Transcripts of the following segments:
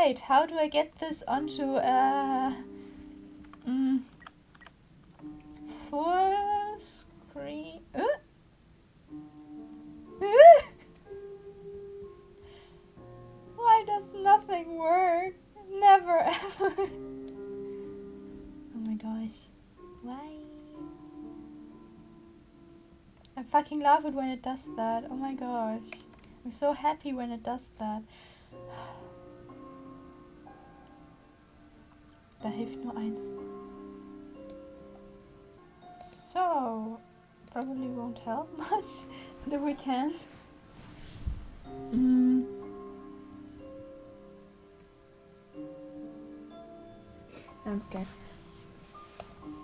Right, how do I get this onto full screen? Why does nothing work? Never ever. Oh my gosh. Why? I fucking love it when it does that. Oh my gosh. I'm so happy when it does that. Da hilft nur eins. So, probably won't help much, but if we can't. I'm scared.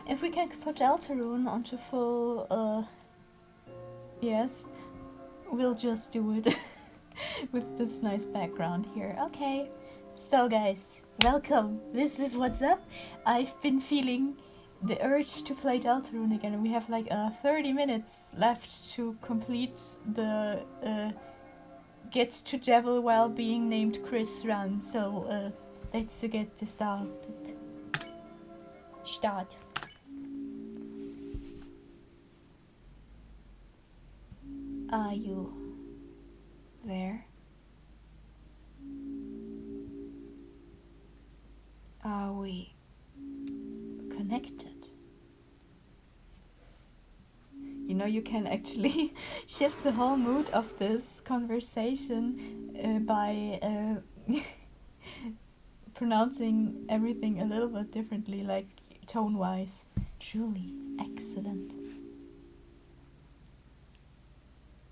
If we can put Deltarune onto full, yes, we'll just do it with this nice background here. Okay, so guys, welcome. This is what's up. I've been feeling the urge to play Deltarune again. We have like 30 minutes left to complete the get to devil while being named Chris run. So let's get started. Start. Are you there? Are we connected? You know, you can actually shift the whole mood of this conversation by pronouncing everything a little bit differently, like tone-wise. Truly excellent.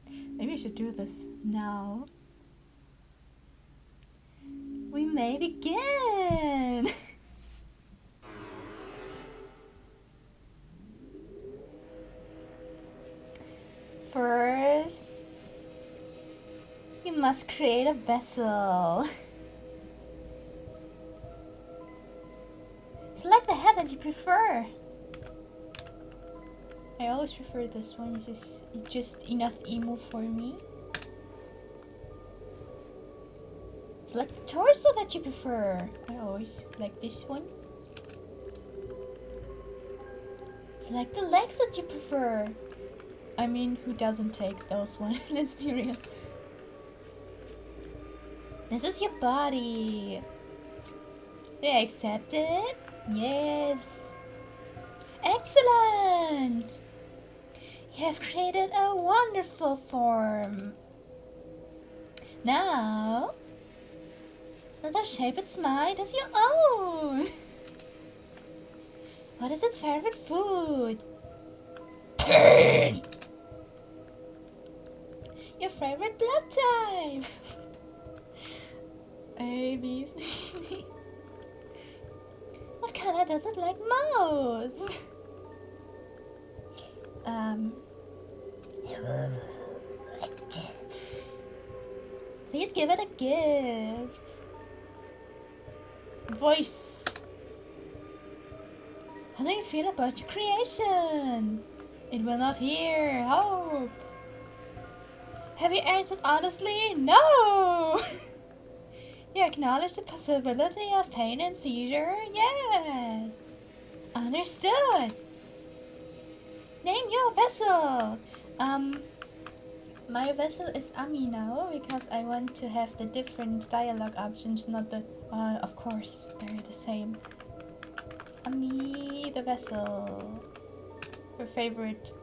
Maybe I should do this now. We may begin! First, you must create a vessel. Select the head that you prefer. I always prefer this one. It's just enough emo for me. Select the torso that you prefer. I always like this one. Select the legs that you prefer. I mean, who doesn't take those ones? Let's be real. This is your body. Do you accept it? Yes. Excellent! You have created a wonderful form. Now, let us shape its mind as your own. What is its favorite food? Pain! Your favorite blood type? A, B, C, D. What color does it like most? Please give it a gift. Voice. How do you feel about your creation? It will not hear hope. Have you answered honestly? No! You acknowledge the possibility of pain and seizure? Yes. Understood. Name your vessel. My vessel is Ammi now because I want to have the different dialogue options, not the, of course, they're the same. Ammi the vessel. Her favorite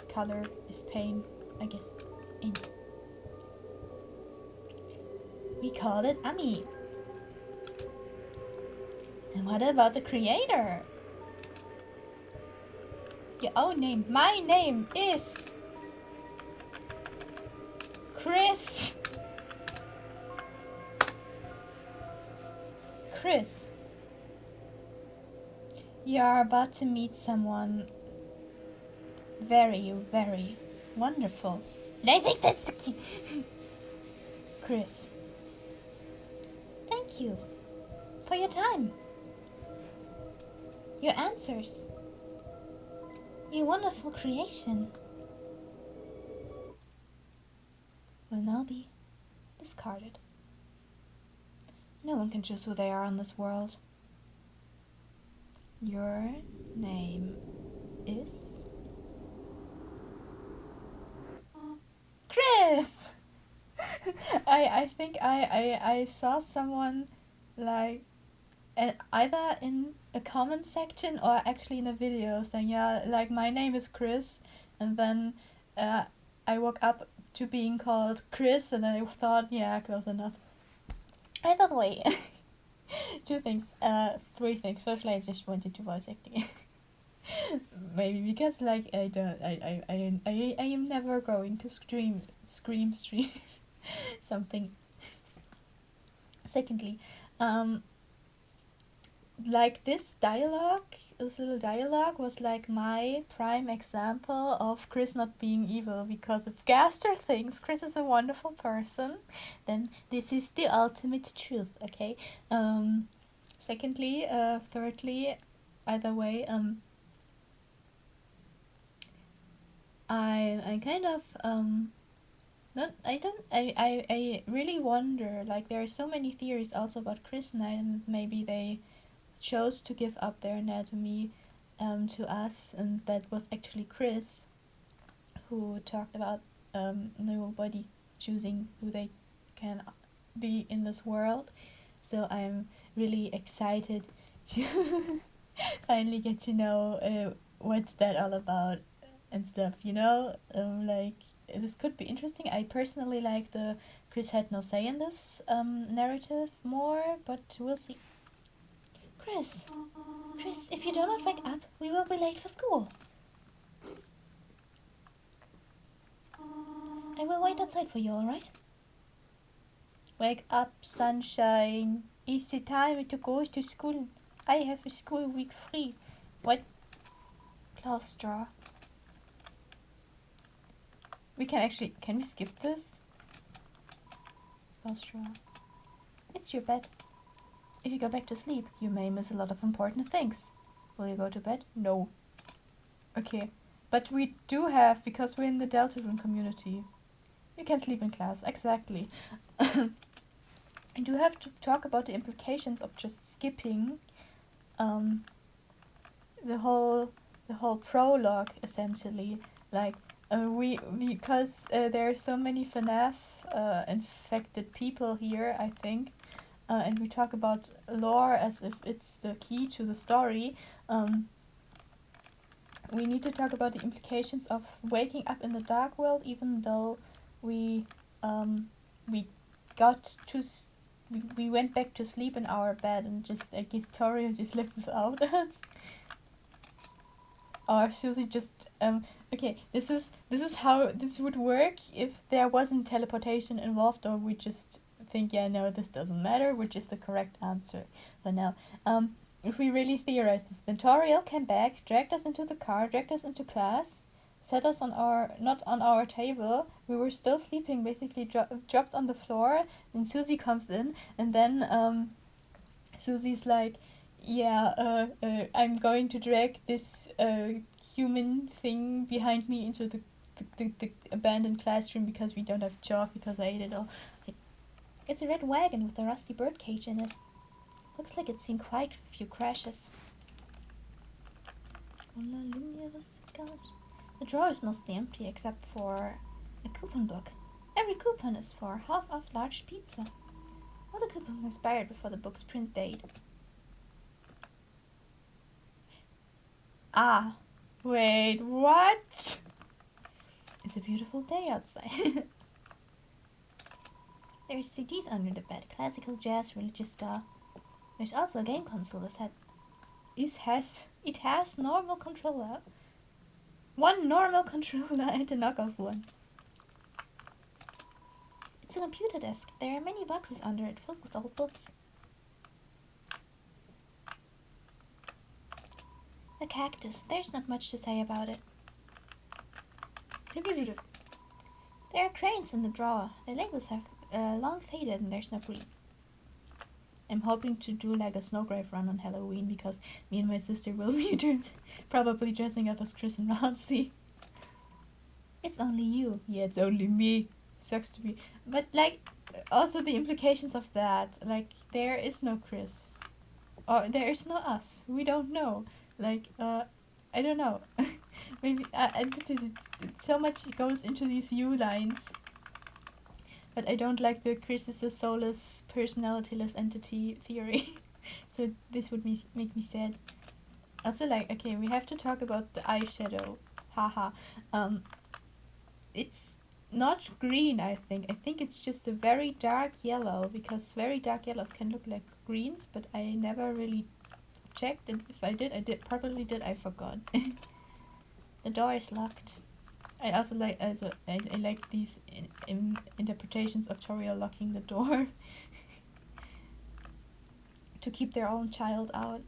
color is pain, I guess. In. We called it Ammi. And what about the creator? Your own name. My name is Chris. Chris. You are about to meet someone very, very wonderful. And I think that's the key. Chris. Thank you for your time. Your answers. Your wonderful creation will now be discarded. No one can choose who they are in this world. Your name is... Chris! I think I saw someone like either in a comment section or actually in a video saying, yeah, like my name is Chris, and then I woke up to being called Chris, and I thought, yeah, close enough. Either way, three things. Firstly, I just wanted to voice acting. Maybe because like I am never going to scream something. Secondly, like this little dialogue was like my prime example of Chris not being evil, because if Gaster thinks Chris is a wonderful person, then this is the ultimate truth, okay? Thirdly, either way, I kind of not I really wonder, like there are so many theories also about Chris Knight, and maybe they chose to give up their anatomy to us, and that was actually Chris who talked about nobody choosing who they can be in this world. So I'm really excited to finally get to know what's that all about and stuff, you know? Like, this could be interesting. I personally like the Chris had no say in this narrative more, but we'll see. Chris, if you do not wake up, we will be late for school. I will wait outside for you, alright? Wake up, sunshine. It's the time to go to school. I have a school week free. What? Cloth straw. Can we skip this? Cloth straw. It's your bed. If you go back to sleep, you may miss a lot of important things. Will you go to bed? No. Okay. But we do have, because we're in the Deltarune community. You can sleep in class, exactly. I do have to talk about the implications of just skipping the whole prologue, essentially. Like, because there are so many FNAF infected people here, I think, and we talk about lore as if it's the key to the story, we need to talk about the implications of waking up in the dark world, even though we went back to sleep in our bed, and just I guess Tori just lived without us. Or Susie just okay, this is how this would work if there wasn't teleportation involved, or we just think, yeah, no, this doesn't matter, which is the correct answer. But now, if we really theorize this, then Toriel came back, dragged us into the car, dragged us into class, set us on not on our table. We were still sleeping, basically dropped on the floor. And Susie comes in, and then Susie's like, yeah, I'm going to drag this human thing behind me into the abandoned classroom because we don't have chalk, because I ate it all. It's a red wagon with a rusty birdcage in it. Looks like it's seen quite a few crashes. The drawer is mostly empty except for a coupon book. Every coupon is for half-off large pizza. All the coupons expired before the book's print date. Ah, wait, what? It's a beautiful day outside. There's CDs under the bed, classical jazz, religious ska. There's also a game console it has normal controller. One normal controller and a knockoff one. It's a computer desk. There are many boxes under it filled with old books. The cactus. There's not much to say about it. There are cranes in the drawer. The labels have long faded and there's no green. I'm hoping to do like a snowgrave run on Halloween, because me and my sister will be probably dressing up as Chris and Ralsei. It's only you. Yeah, it's only me. sucks to be. But like, also the implications of that. Like, there is no Chris, or there is no us. We don't know. Like, I don't know. Maybe so much goes into these U lines. But I don't like the Chris is a soulless, personalityless entity theory. So this would make me sad. Also, like, okay, we have to talk about the eyeshadow. Haha. It's not green, I think. I think it's just a very dark yellow, because very dark yellows can look like greens, but I never really checked, and if I did, probably did, I forgot. The door is locked. I also like, I like these interpretations of Toriel locking the door to keep their own child out.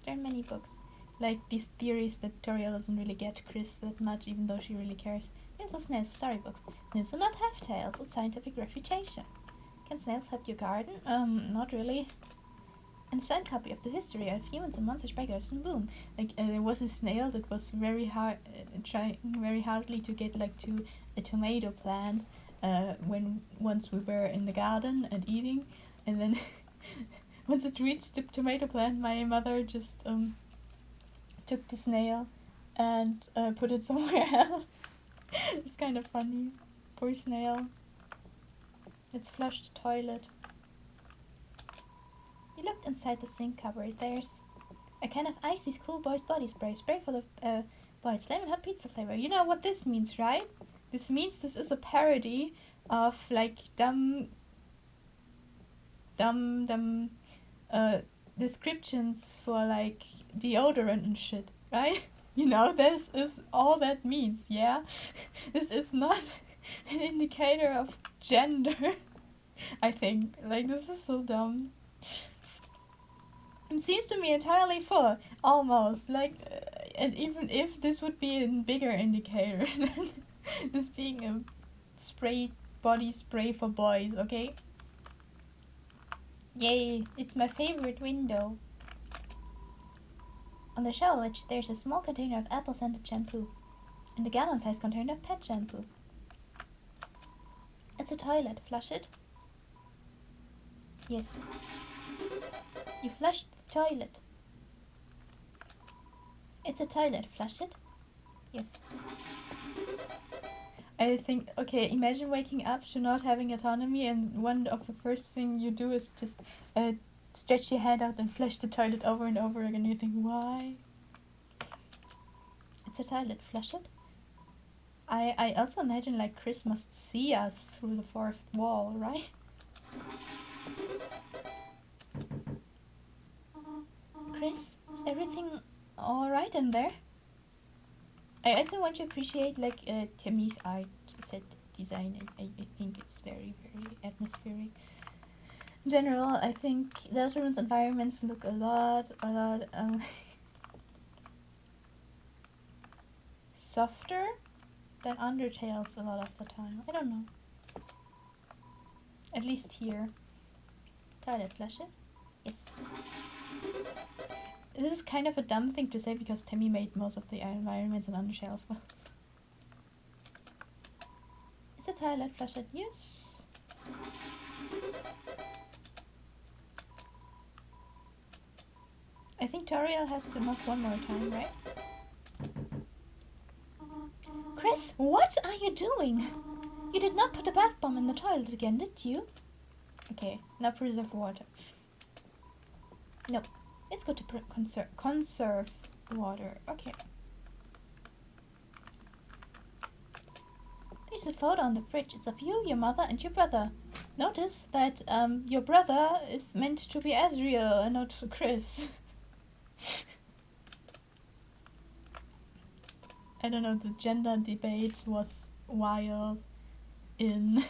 There are many books. Like these theories that Toriel doesn't really get Chris that much, even though she really cares. Tales of Snails storybooks. Snails do not have tails. It's scientific refutation. Can snails help your garden? Not really. And a signed copy of the history of humans and monsters by Gersten Boom. Like, there was a snail that was very hard, trying very hardly to get like to a tomato plant. Once we were in the garden and eating, and then once it reached the tomato plant, my mother just took the snail and put it somewhere else. It's kind of funny. Poor snail. Let's flush the toilet. You looked inside the sink cupboard. There's a can of icy schoolboy's body spray. Spray for the boys. Lemon hot pizza flavor. You know what this means, right? This means this is a parody of like dumb descriptions for like deodorant and shit, right? You know, this is all that means, yeah? This is not an indicator of gender, I think. Like, this is so dumb. It seems to me entirely full, almost. Like, and even if this would be a bigger indicator than this being a body spray for boys, okay? Yay, it's my favorite window. On the shower ledge, there's a small container of apple-scented shampoo and a gallon-sized container of pet shampoo. It's a toilet. Flush it? Yes. You flushed the toilet. It's a toilet. Flush it? Yes. I think, okay, imagine waking up to not having autonomy, and one of the first thing you do is just stretch your hand out and flush the toilet over and over again. You think, why? It's a toilet. Flush it? I also imagine like Chris must see us through the fourth wall, right? Chris, is everything alright in there? I also want to appreciate like Timmy's art set design. I think it's very, very atmospheric. In general, I think Deltarune's environments look a lot softer than Undertale's a lot of the time. I don't know. At least here. Toilet flush it? Yes. This is kind of a dumb thing to say because Timmy made most of the environments in Undertale as well. It's a toilet flush it? Yes. I think Toriel has to knock one more time, right? Chris, what are you doing? You did not put a bath bomb in the toilet again, did you? Okay, now preserve water. Nope. It's good to conserve water. Okay. There's a photo on the fridge. It's of you, your mother, and your brother. Notice that your brother is meant to be Asriel and not Chris. I don't know, the gender debate was wild in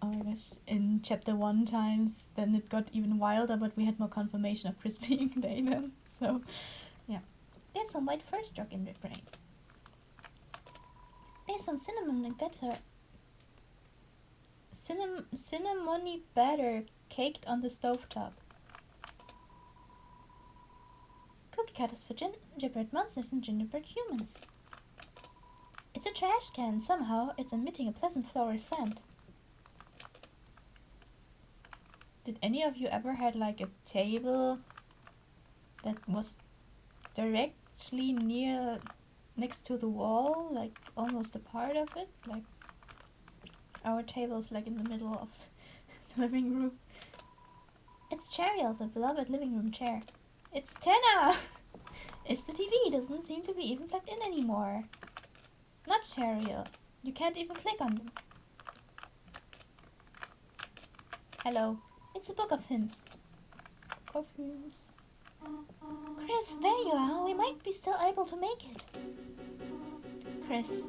oh my gosh, in chapter 1 times, then it got even wilder, but we had more confirmation of Chris being Danon, so yeah. There's some white fur struck in the brain. There's some cinnamon cinnamony batter caked on the stovetop. Cookie cutters for gingerbread monsters and gingerbread humans. It's a trash can. Somehow, it's emitting a pleasant floral scent. Did any of you ever had like a table that was directly next to the wall, like almost a part of it? Like our table's like in the middle of the living room. It's Chariel, the beloved living room chair. It's Tenna! It's the TV, doesn't seem to be even plugged in anymore. Not Chariel. You can't even click on them. Hello. It's a book of hymns. Of hymns. Chris, there you are. We might be still able to make it. Chris,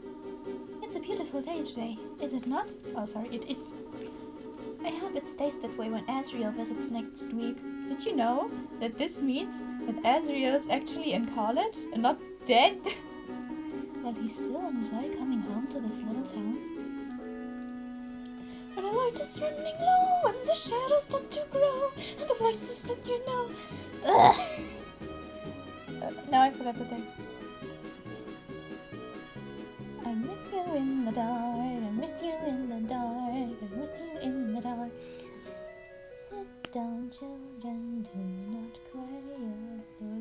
it's a beautiful day today, is it not? Oh, sorry, it is. I hope it stays that way when Azriel visits next week. Did you know that this means that Azriel is actually in college and not dead? Will he still enjoy coming home to this little town? When the light is running low and the shadows start to grow and the places that you know. Now I forgot the text. I'm with you in the dark, I'm with you in the dark, I'm with you in the dark. Sit down, children, do not quail, do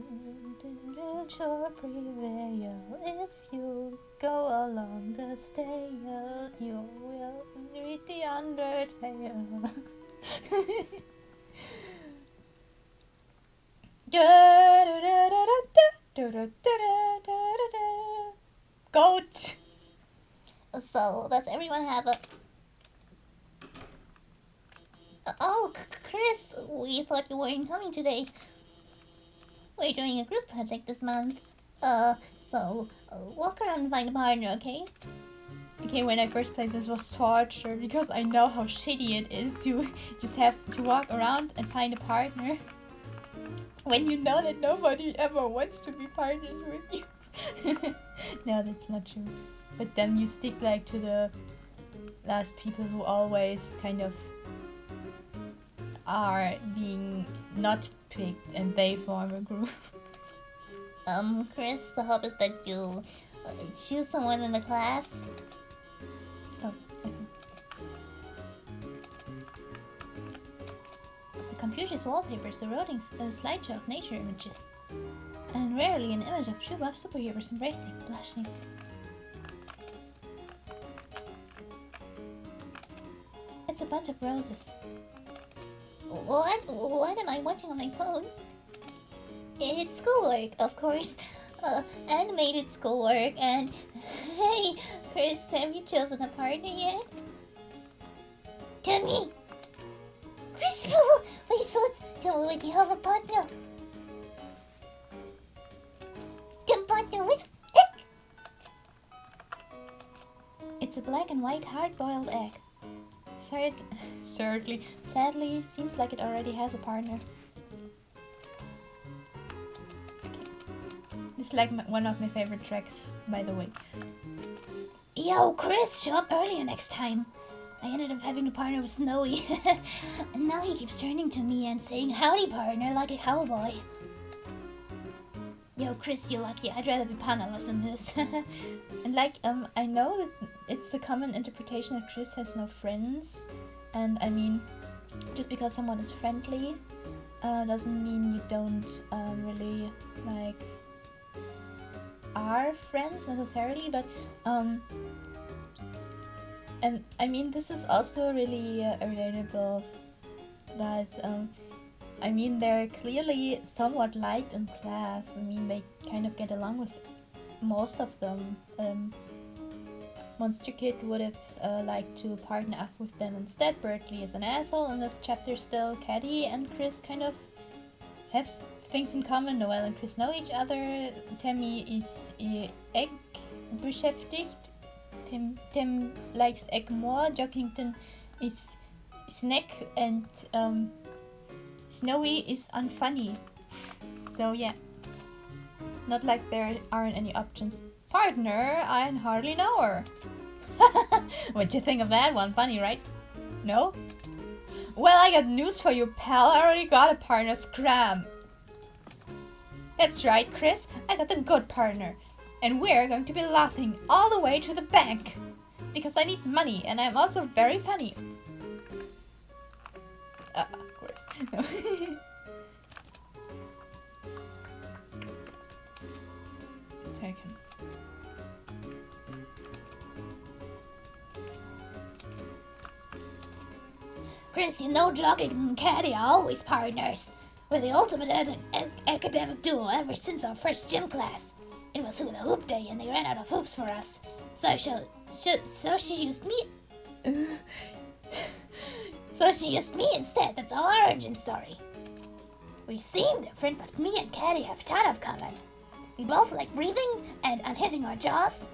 sure prevail. If you go along the stale, you will read the undertale. Goat! So, does everyone have a... Oh, Chris, we thought you weren't coming today. We're doing a group project this month. Walk around and find a partner, okay? Okay, when I first played this was torture because I know how shitty it is to just have to walk around and find a partner when you know that nobody ever wants to be partners with you. No, that's not true. But then you stick like to the last people who always kind of are being not picked and they form a group. Chris, the hope is that you choose someone in the class. Oh, okay. The computer's wallpaper is eroding a slideshow of nature images, and rarely an image of true buff superheroes embracing, blushing. It's a bunch of roses. What am I watching on my phone? It's schoolwork, of course. Animated schoolwork, and... Hey, Chris, have you chosen a partner yet? Tell me! Chris, wait, so tell me when you have a partner. The partner with egg! It's a black and white hard-boiled egg. Sadly, seems like it already has a partner. Okay. This is like one of my favorite tracks, by the way. Yo, Chris, show up earlier next time. I ended up having a partner with Snowy. And now he keeps turning to me and saying, howdy, partner, like a cowboy. Yo, Chris, you're lucky. I'd rather be partnerless than this. And like, I know that it's a common interpretation that Chris has no friends. And I mean, just because someone is friendly, doesn't mean you don't really, like, are friends necessarily. But, and I mean, this is also really relatable. But, I mean, they're clearly somewhat liked in class. I mean, they kind of get along with most of them. Monster Kid would have liked to partner up with them instead. Bertley is an asshole in this chapter still. Caddy and Chris kind of have things in common. Noelle and Chris know each other. Tammy is egg beschäftigt. Tim likes egg more. Jockington is snack, and Snowy is unfunny. So yeah, not like there aren't any options. Partner, I hardly know her. What'd you think of that one? Funny, right? No? Well, I got news for you, pal. I already got a partner, Scram. That's right, Chris. I got the good partner. And we're going to be laughing all the way to the bank. Because I need money and I'm also very funny. Of course. No. Take him. Chris, you know Jogging and Caddy are always partners. We're the ultimate academic duo ever since our first gym class. It was hula hoop day and they ran out of hoops for us. So she used me. So she used me instead. That's our origin story. We seem different, but me and Caddy have a ton of common. We both like breathing and unhinging our jaws.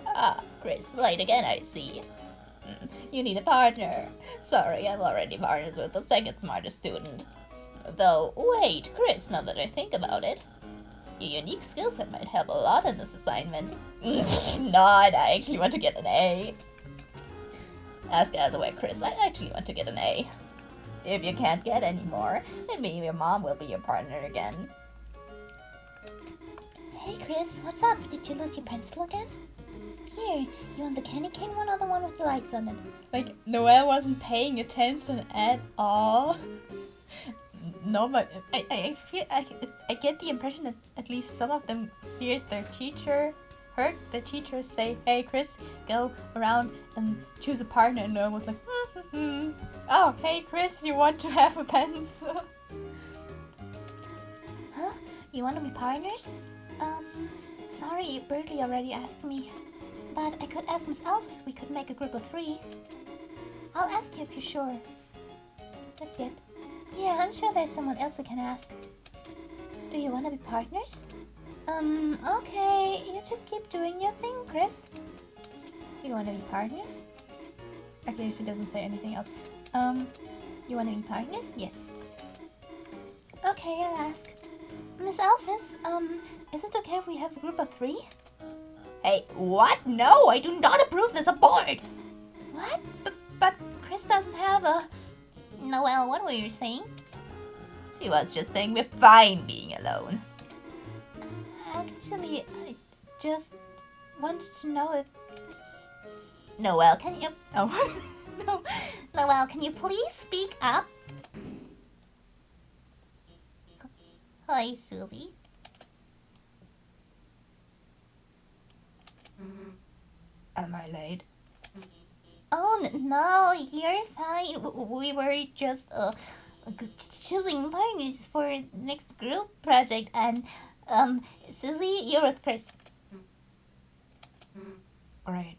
Ah, Chris, late again, I see. You need a partner. Sorry, I'm already partners with the second smartest student. Though, wait, Chris, now that I think about it, your unique skill set might help a lot in this assignment. Not, I actually want to get an A. Ask elsewhere, Chris, I actually want to get an A. If you can't get any more, then maybe your mom will be your partner again. Hey Chris, what's up? Did you lose your pencil again? Here, you want the candy cane one or the one with the lights on it? Like, Noelle wasn't paying attention at all. No, but I feel I get the impression that at least some of them heard their teacher say, "Hey Chris, go around and choose a partner," and Noelle was like, "Oh, hey Chris, you want to have a pencil?" Huh? You want to be partners? Sorry, Bertie already asked me. But I could ask Miss Alves if we could make a group of 3. I'll ask you if you're sure. Not yet. Yeah, I'm sure there's someone else who can ask. Do you want to be partners? Okay. You just keep doing your thing, Chris. You want to be partners? Actually, she doesn't say anything else. You want to be partners? Yes. Okay, I'll ask. Miss Alphys, is it okay if we have a group of 3? Hey, what? No, I do not approve this abort! What? But Chris doesn't have a... Noelle, what were you saying? She was just saying we're fine being alone. Actually, I just wanted to know if... Noelle, can you... Oh, no. Noelle, can you please speak up? Hi, Susie. Am I late? Oh, no, you're fine. We were just choosing partners for next group project, and Susie, you're with Chris. Great.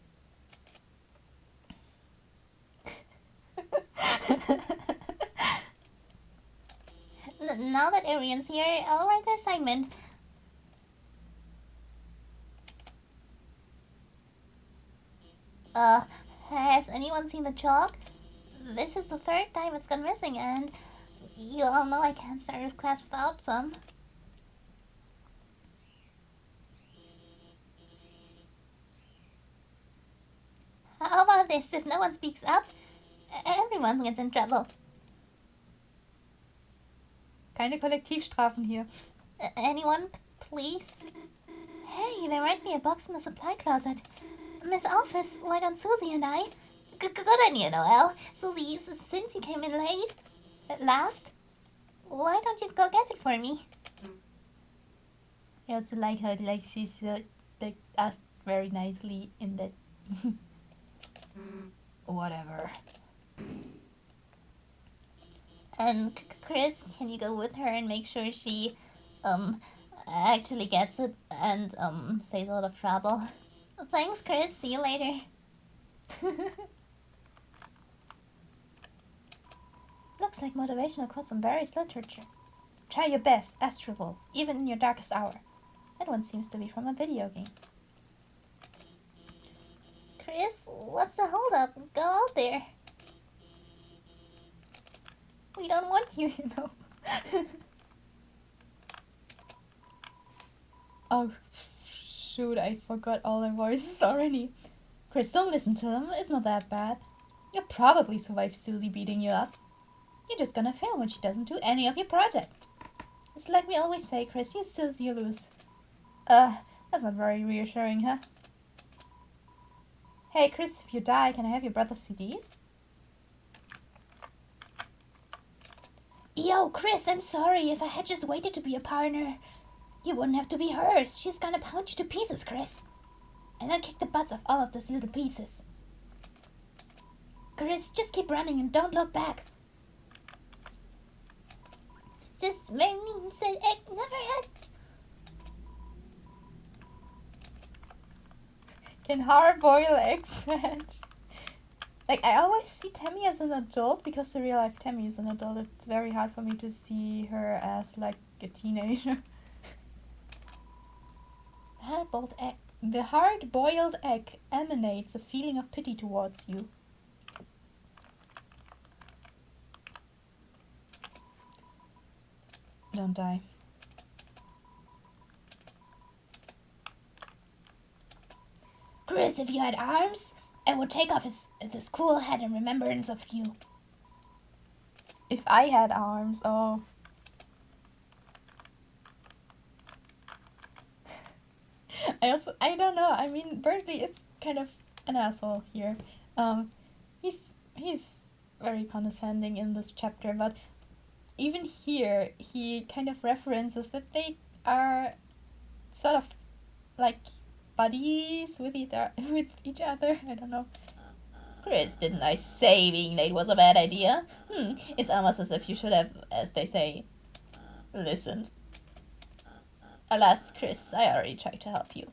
Now that everyone's here, I'll write the assignment. Has anyone seen the chalk? This is the 3rd time it's gone missing, and you all know I can't start with class without some. How about this? If no one speaks up, everyone gets in trouble. Keine Kollektivstrafen hier. Anyone, please? Hey, there might be a box in the supply closet. Miss Alphys, why don't Susie and I... Good idea, Noelle. Susie, since you came in late, at last, why don't you go get it for me? I also like how she's asked very nicely in that... Whatever. And Chris, can you go with her and make sure she actually gets it and stays out of trouble? Thanks, Chris. See you later. Looks like motivational quotes from various literature. Try your best, Astrowolf, even in your darkest hour. That one seems to be from a video game. Chris, what's the holdup? Go out there. We don't want you, you know. Oh, shoot, I forgot all their voices already. Chris, don't listen to them. It's not that bad. You'll probably survive Susie beating you up. You're just gonna fail when she doesn't do any of your project. It's like we always say, Chris, you snooze, you lose. That's not very reassuring, huh? Hey, Chris, if you die, can I have your brother's CDs? Yo, Chris, I'm sorry. If I had just waited to be a partner, you wouldn't have to be hers. She's gonna pound you to pieces, Chris. And then kick the butts of all of those little pieces. Chris, just keep running and don't look back. This very means that I never had... Can hard-boil eggs hatch? Like, I always see Tammy as an adult because the real life Tammy is an adult. It's very hard for me to see her as, like, a teenager. The hard-boiled egg emanates a feeling of pity towards you. Don't die. Chris, if you had arms, I would take off this cool hat in remembrance of you. If I had arms, oh. I don't know, I mean, Bertley is kind of an asshole here. He's very condescending in this chapter, but even here, he kind of references that they are sort of like buddies with each other. I don't know. Chris, didn't I say being late was a bad idea? It's almost as if you should have, as they say, listened. Alas, Chris, I already tried to help you.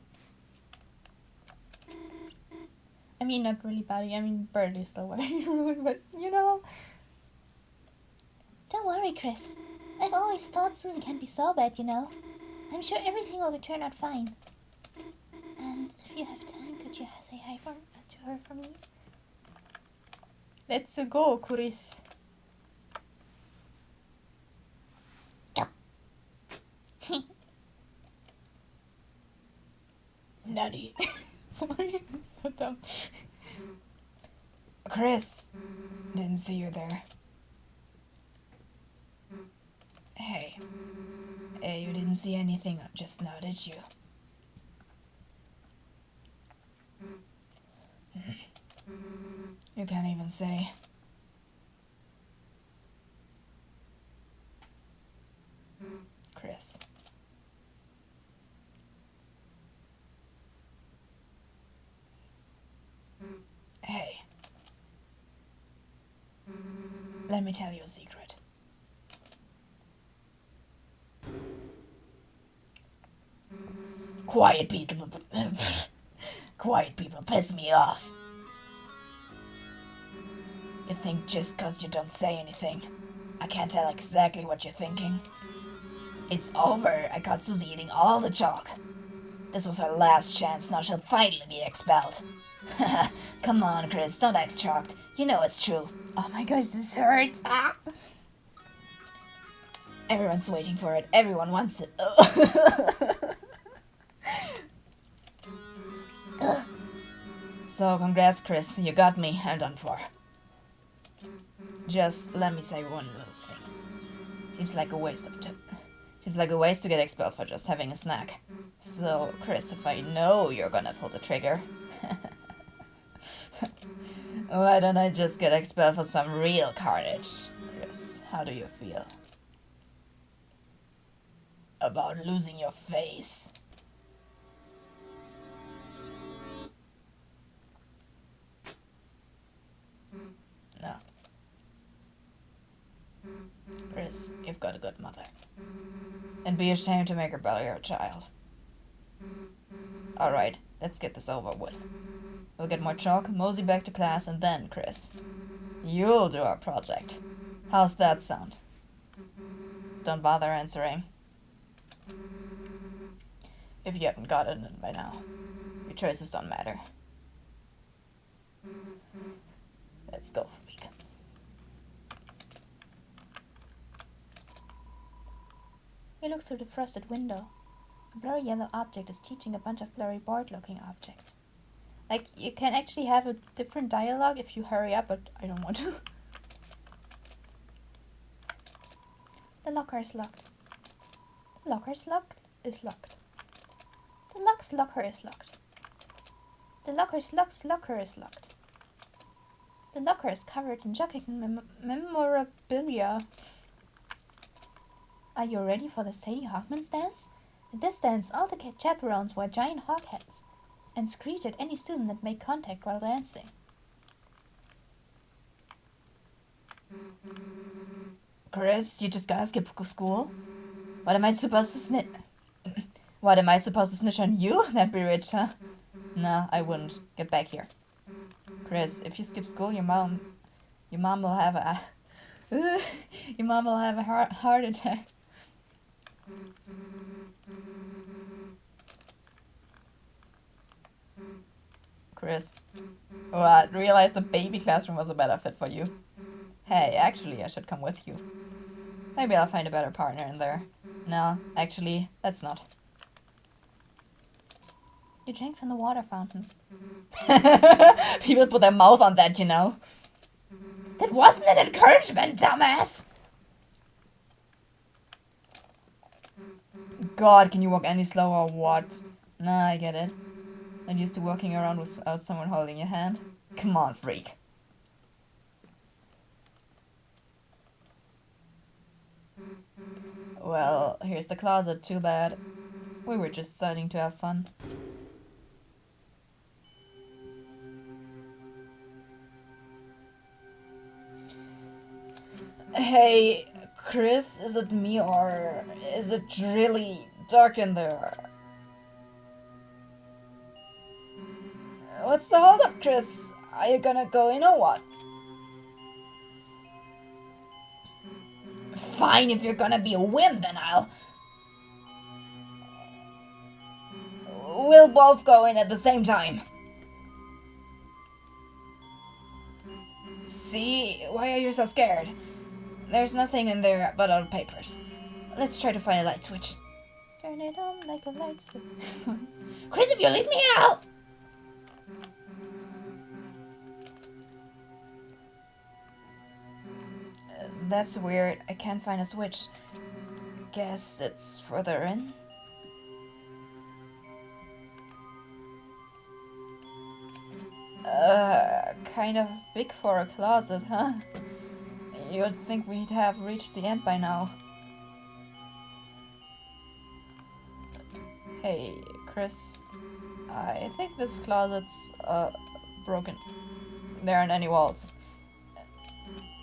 I mean, not really buddy. I mean, Bertley's still very rude, but you know. Don't worry, Chris. I've always thought Susie can't be so bad, you know. I'm sure everything will turn out fine. And if you have time, could you say hi to her for me? Let's go, Chris. Nutty. Sorry, I'm so dumb. Chris, didn't see you there. Hey, you didn't see anything just now, did you? You can't even say. Chris. Hey. Let me tell you a secret. Quiet people. Quiet people piss me off. You think just 'cause you don't say anything, I can't tell exactly what you're thinking. It's over. I caught Susie eating all the chalk. This was her last chance. Now she'll finally be expelled. Come on, Chris. Don't act shocked. You know it's true. Oh my gosh, this hurts. Ah. Everyone's waiting for it. Everyone wants it. So, congrats, Chris. You got me. I'm done for. Just let me say one little thing. Seems like a waste to get expelled for just having a snack. So, Chris, if I know you're gonna pull the trigger, why don't I just get expelled for some real carnage? Chris, how do you feel about losing your face? No. Chris, you've got a good mother. And be ashamed to make her belly your child. Alright, let's get this over with. We'll get more chalk, mosey back to class, and then, Chris, you'll do our project. How's that sound? Don't bother answering. If you haven't gotten it by now, your choices don't matter. Let's go, freak. We look through the frosted window. A blurry yellow object is teaching a bunch of blurry board-looking objects. Like, you can actually have a different dialogue if you hurry up, but I don't want to. The locker is locked. Locker's locked is locked. The lock's locker is locked. The locker's locker is locked. The locker is covered in jogging memorabilia. Are you ready for the Sadie Hawkman's dance? At this dance, all the chaperones wear giant hawk hats and screech at any student that made contact while dancing. Chris, you just gonna skip school? What am I supposed to snitch? What am I supposed to snitch on you? That'd be rich, huh? Nah, I wouldn't. Get back here. Chris, if you skip school, your mom will have a your mom will have a heart attack. Chris, what? Realized the baby classroom was a better fit for you. Hey, actually, I should come with you. Maybe I'll find a better partner in there. No, actually, that's not. You drank from the water fountain. People put their mouth on that, you know. That wasn't an encouragement, dumbass! God, can you walk any slower or what? Nah, I get it. Not used to walking around without someone holding your hand. Come on, freak. Well, here's the closet, too bad. We were just starting to have fun. Hey, Chris, is it me or is it really dark in there? What's the hold up, Chris? Are you gonna go in or what? Fine, if you're gonna be a wimp, then we'll both go in at the same time. See? Why are you so scared? There's nothing in there but old papers. Let's try to find a light switch. Turn it on like a light switch. Chris, if you leave me out! That's weird. I can't find a switch. Guess it's further in. Kind of big for a closet, huh? You'd think we'd have reached the end by now. Hey, Chris. I think this closet's, broken. There aren't any walls.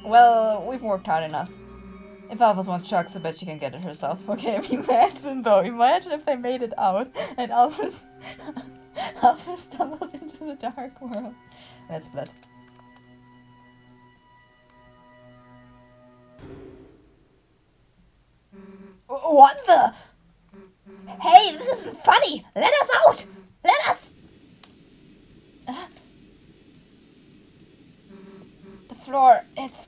Well, we've worked hard enough. If Alphys wants chucks, I bet she can get it herself. Okay, imagine though. Imagine if they made it out and Alphys stumbled into the dark world. Let's split. What the? Hey, this isn't funny! Let us out! Let us! The floor, it's...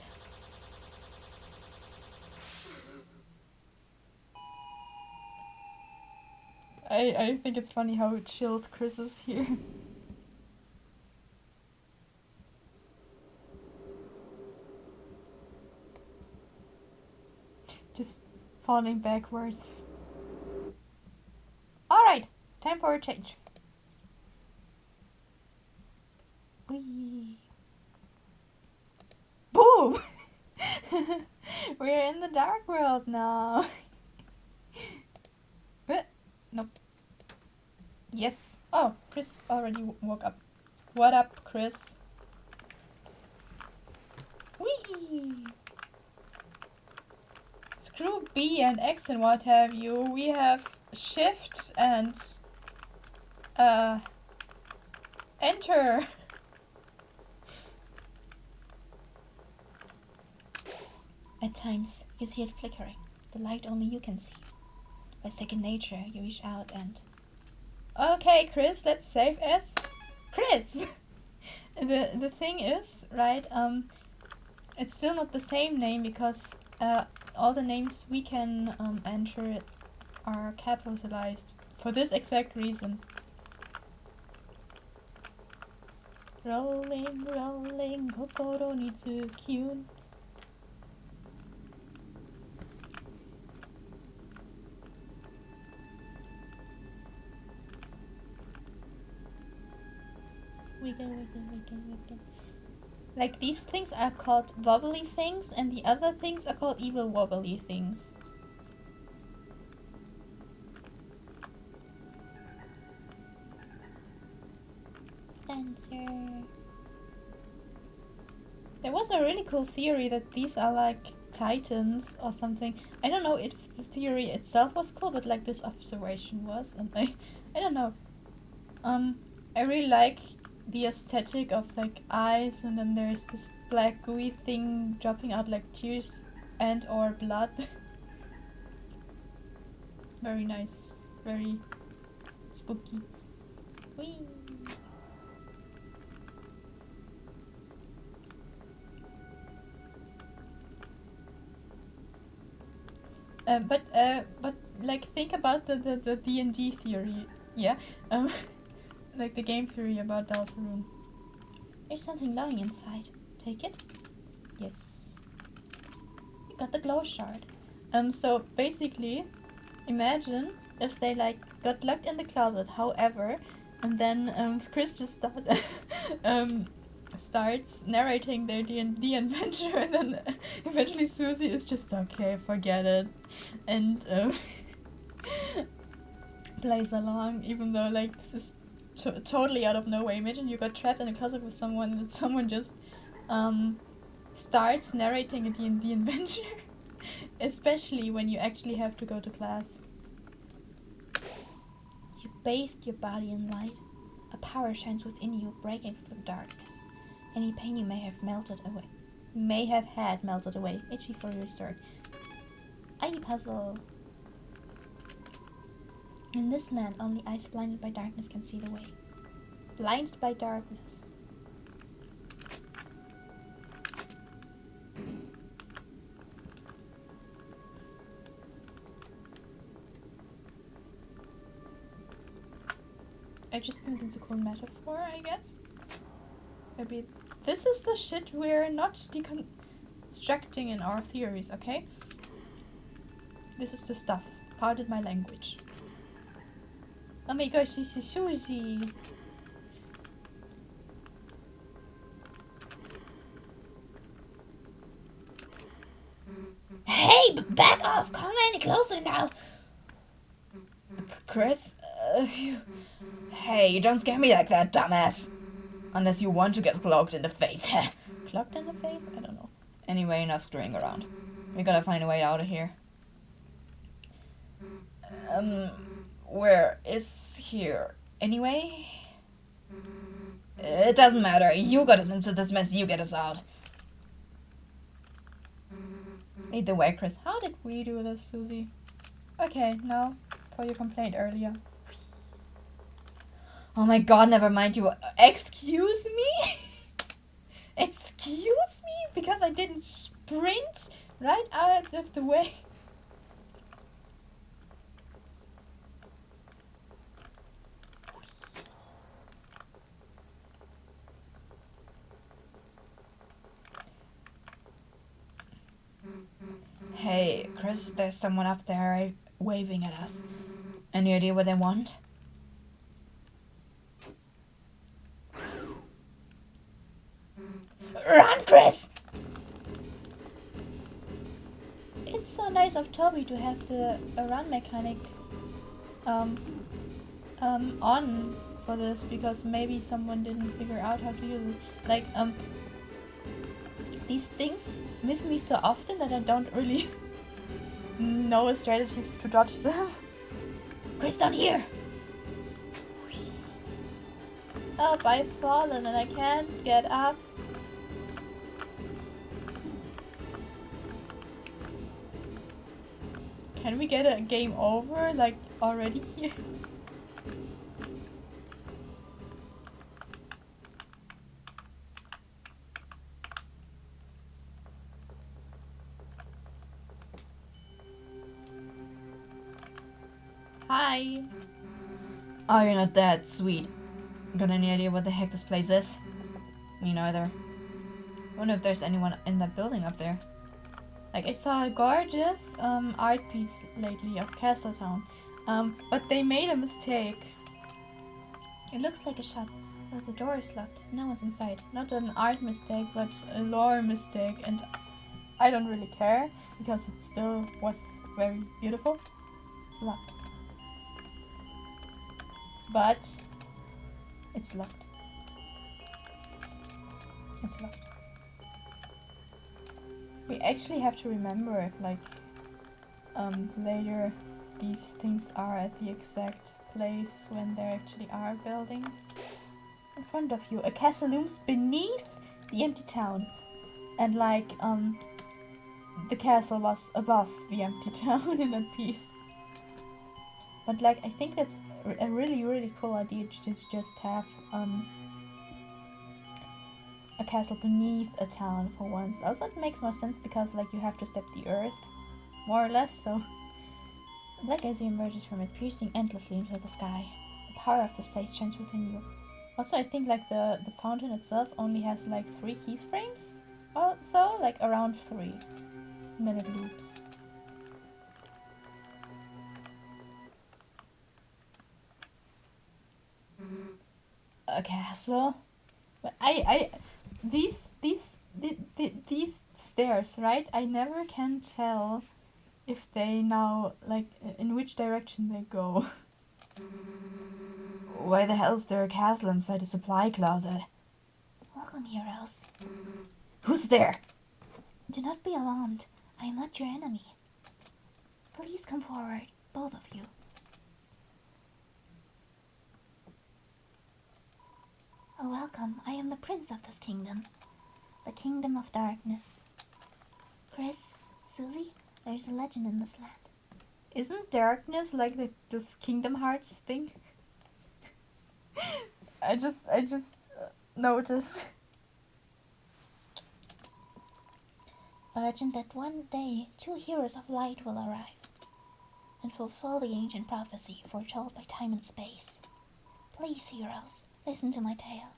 I think it's funny how chilled Chris is here. Just falling backwards. Alright, time for a change. Whee! Boom! We're in the dark world now. Nope. Yes. Oh, Chris already woke up. What up, Chris? Whee! Screw B and X and what have you. We have shift and enter. At times, you see it flickering. The light only you can see. By second nature, you reach out and... Okay, Chris, let's save as Chris! The thing is, right, it's still not the same name because all the names we can enter are capitalized for this exact reason. Rolling, rolling, Kokoro needs a tune. Like, these things are called wobbly things, and the other things are called evil wobbly things. Answer. There was a really cool theory that these are like titans or something. I don't know if the theory itself was cool, but like this observation was, and I don't know. I really like the aesthetic of like eyes, and then there's this black gooey thing dropping out like tears and or blood. Very nice, very spooky. Whee. But like think about the D&D theory, yeah, like the game theory about Deltarune. There's something glowing inside. Take it. Yes. You got the glow shard. So basically, imagine if they like got locked in the closet. However, and then Chris just starts narrating their D&D adventure, and then eventually Susie is just okay, forget it, and plays along, even though like this is totally out of nowhere. Imagine you got trapped in a closet with someone, and someone just starts narrating a D&D adventure, especially when you actually have to go to class. You bathed your body in light. A power shines within you, breaking through darkness. Any pain you may have had melted away. HP fully restored. ID puzzle. In this land, only eyes blinded by darkness can see the way. Blinded by darkness. I just think it's a cool metaphor, I guess. Maybe this is the shit we're not deconstructing in our theories, okay? This is the stuff. Pardon my language. Oh my gosh, this is Susie. Hey, back off! Come any closer now! Chris? Hey, you don't scare me like that, dumbass. Unless you want to get clogged in the face. Clogged in the face? I don't know. Anyway, enough screwing around. We gotta find a way out of here. Where is here? Anyway? It doesn't matter. You got us into this mess, you get us out. Either way, Chris, how did we do this, Susie? Okay, now for your complaint earlier. Oh my god, never mind you. Excuse me? Excuse me? Because I didn't sprint right out of the way. Hey, Chris, there's someone up there waving at us. Any idea what they want? Run, Chris! It's so nice of Toby to have the run mechanic on for this, because maybe someone didn't figure out how to use it. Like, these things miss me so often that I don't really know a strategy to dodge them. Chris, down here! Help, I've fallen and I can't get up. Can we get a game over, like, already here? Hi. Oh, you're not that sweet. Got any idea what the heck this place is? Me neither. Wonder if there's anyone in that building up there. Like, I saw a gorgeous art piece lately of Castletown, but they made a mistake. It looks like a shop. A But the door is locked. No one's inside. Not an art mistake, but a lore mistake. And I don't really care, because it still was very beautiful. It's locked. But it's locked. It's locked. We actually have to remember if, like, later these things are at the exact place when there actually are buildings. In front of you, a castle looms beneath the empty town. And, like, the castle was above the empty town in that piece. But, like, I think that's a really, really cool idea to just have, a castle beneath a town for once. Also, it makes more sense because, like, you have to step the earth, more or less, so... A black geyser emerges from it, piercing endlessly into the sky. The power of this place shines within you. Also, I think, like, the fountain itself only has, like, 3 keys frames or so, like, around 3. And then it loops. A castle? But these stairs, right? I never can tell if they now, like, in which direction they go. Why the hell is there a castle inside a supply closet? Welcome, heroes. Who's there? Do not be alarmed. I am not your enemy. Please come forward, both of you. Oh, welcome. I am the prince of this kingdom. The kingdom of darkness. Chris, Susie, there's a legend in this land. Isn't darkness like this Kingdom Hearts thing? I just noticed. A legend that one day 2 heroes of light will arrive and fulfill the ancient prophecy foretold by time and space. Please, heroes, listen to my tale.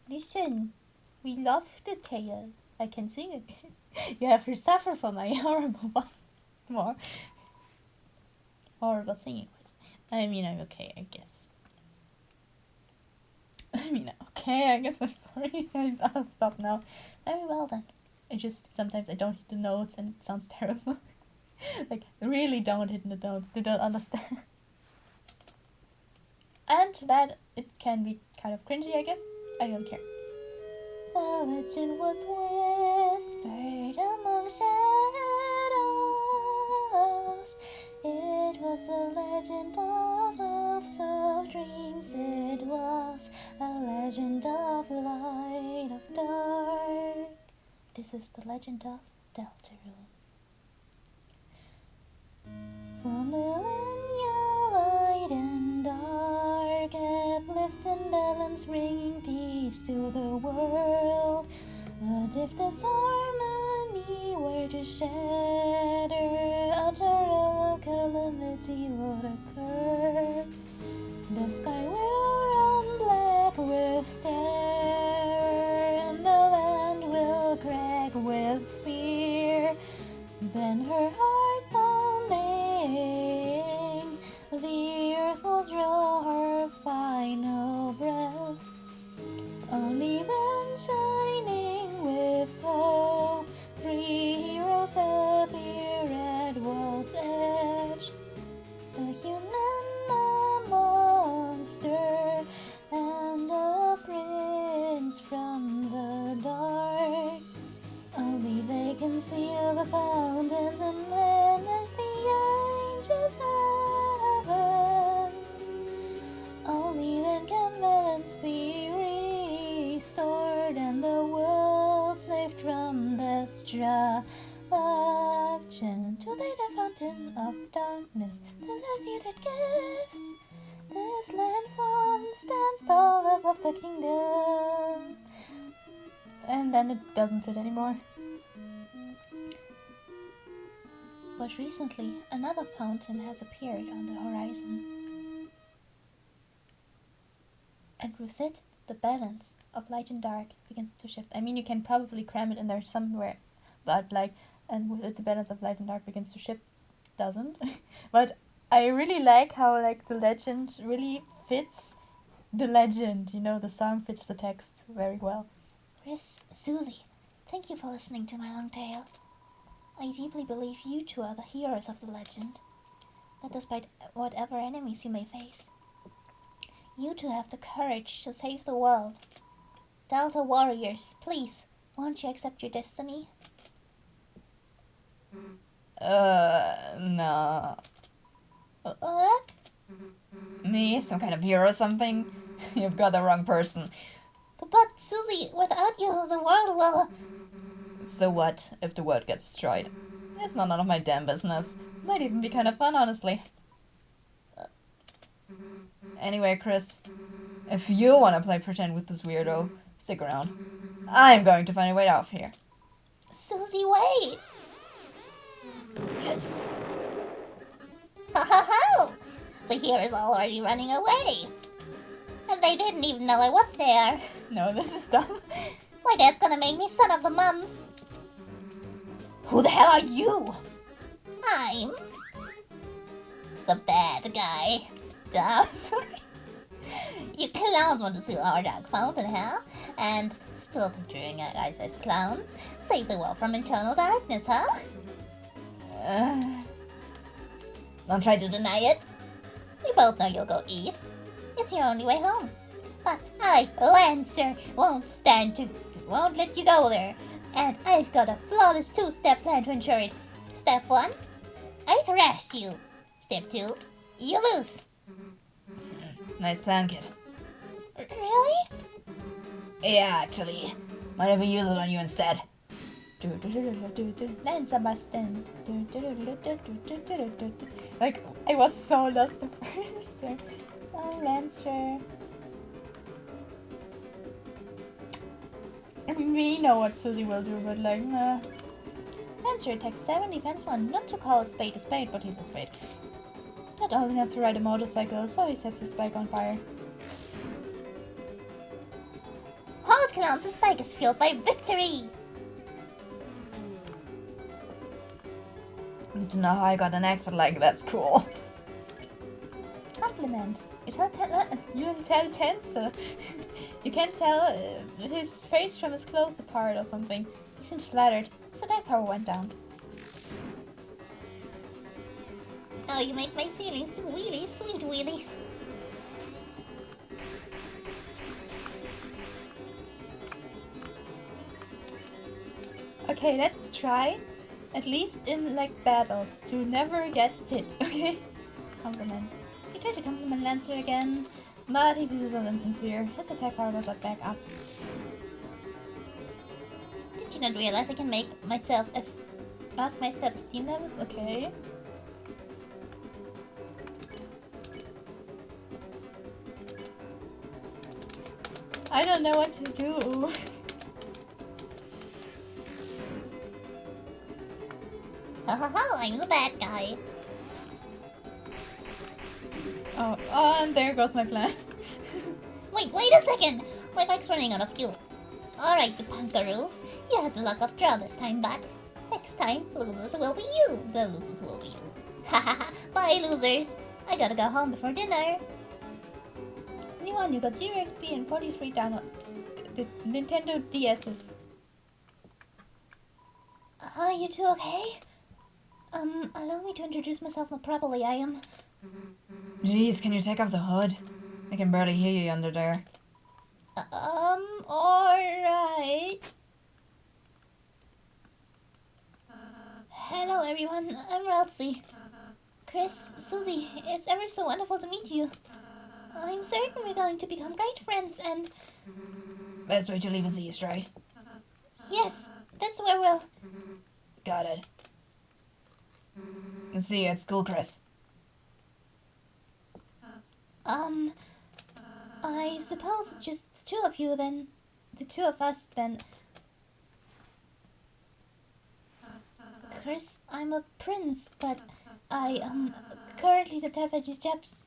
Listen, we love the tale. I can sing it. You have to suffer for my horrible voice. More horrible singing voice. I mean, I'm okay, I guess. I'm sorry. I'll stop now. Very well then. Sometimes I don't hit the notes and it sounds terrible. Like, really don't hit the notes. You don't understand. And that it can be kind of cringy, I guess. I don't care. A legend was whispered among shadows. It was a legend of hopes, of dreams. It was a legend of light, of dark. This is the legend of Deltarune. From millennia, light and dark, uplift and balance, bringing peace to the world. But if this harmony were to shatter, a terrible calamity would occur. The sky will run black with terror, and the land will crack with fear. Then her heart pounding, the earth will draw her final breath. Only then, shining with hope, 3 heroes appear at world's edge. A human, a monster, and a prince from the dark. Only they can seal the fountains and banish the angels' heaven. Only then can balance be restored and the world saved from destruction. To the fountain of darkness, the last year that gives this landform stands tall above the kingdom. And then it doesn't fit anymore. But recently, another fountain has appeared on the horizon. And with it, the balance of light and dark begins to shift. I mean, you can probably cram it in there somewhere, but like, and with it, the balance of light and dark begins to shift. Doesn't. But I really like how, like, the legend really fits the legend. You know, the song fits the text very well. Chris, Susie, thank you for listening to my long tale. I deeply believe you two are the heroes of the legend, that despite whatever enemies you may face, you two have the courage to save the world. Delta warriors, please, won't you accept your destiny? No. What? Me? Some kind of hero or something? You've got the wrong person. But Susie, without you, the world will... So what if the world gets destroyed? It's not none of my damn business. Might even be kind of fun, honestly. Anyway, Chris, if you want to play pretend with this weirdo, stick around. I'm going to find a way out of here. Susie, wait! Yes. Ha ha ha! The hero's already running away! And they didn't even know I was there. No, this is dumb. My dad's gonna make me son of the month. Who the hell are you? I'm... the bad guy. Duh, sorry. You clowns want to see our dark fountain, huh? And still picturing us as clowns? Save the world from eternal darkness, huh? Don't try to deny it. We both know you'll go east. It's your only way home. But I, Lancer, won't let you go there. And I've got a flawless two-step plan to ensure it. Step 1, I thrash you. Step 2, you lose. Nice plan, kid. Really? Yeah, actually. Might have use it on you instead. Lancer bustin'. Like, I was so lost the first time. Oh, Lancer. I mean, we know what Susie will do, but like, nah. Lancer attacks 7, defense 1. Not to call a spade, but he's a spade. Not old enough to ride a motorcycle, so he sets his bike on fire. Hold, clowns, this bike is fueled by victory. I don't know how I got an X, but like, that's cool. Compliment. You tell Tenser. You can't tell his face from his clothes apart or something. He seems flattered. His attack power went down. Oh, you make my feelings wheelies, sweet wheelies. Okay, let's try, at least in like battles, to never get hit, okay? Compliment. He tried to compliment Lancer again, but he sees it as insincere. His attack power was back up. Did you not realize I can make myself boost my self-esteem levels? Okay. I don't know what to do. I'm the bad guy. Oh, and there goes my plan. Wait a second! My bike's running out of fuel. Alright, you punkaroos. You had the luck of draw this time, but next time, losers will be you. The losers will be you. Hahaha, bye losers. I gotta go home before dinner. Anyone, you got 0 XP and 43 download. The Nintendo DS's. Are you two okay? Allow me to introduce myself more properly. I am... Jeez, can you take off the hood? I can barely hear you under there. Alright. Hello everyone, I'm Ralsei. Chris, Susie, it's ever so wonderful to meet you. I'm certain we're going to become great friends and... Best way to leave is east, right? Yes, that's where we'll... Got it. See you at school, Chris. I suppose just the two of you then... The two of us then... Chris, I'm a prince, but I, currently don't have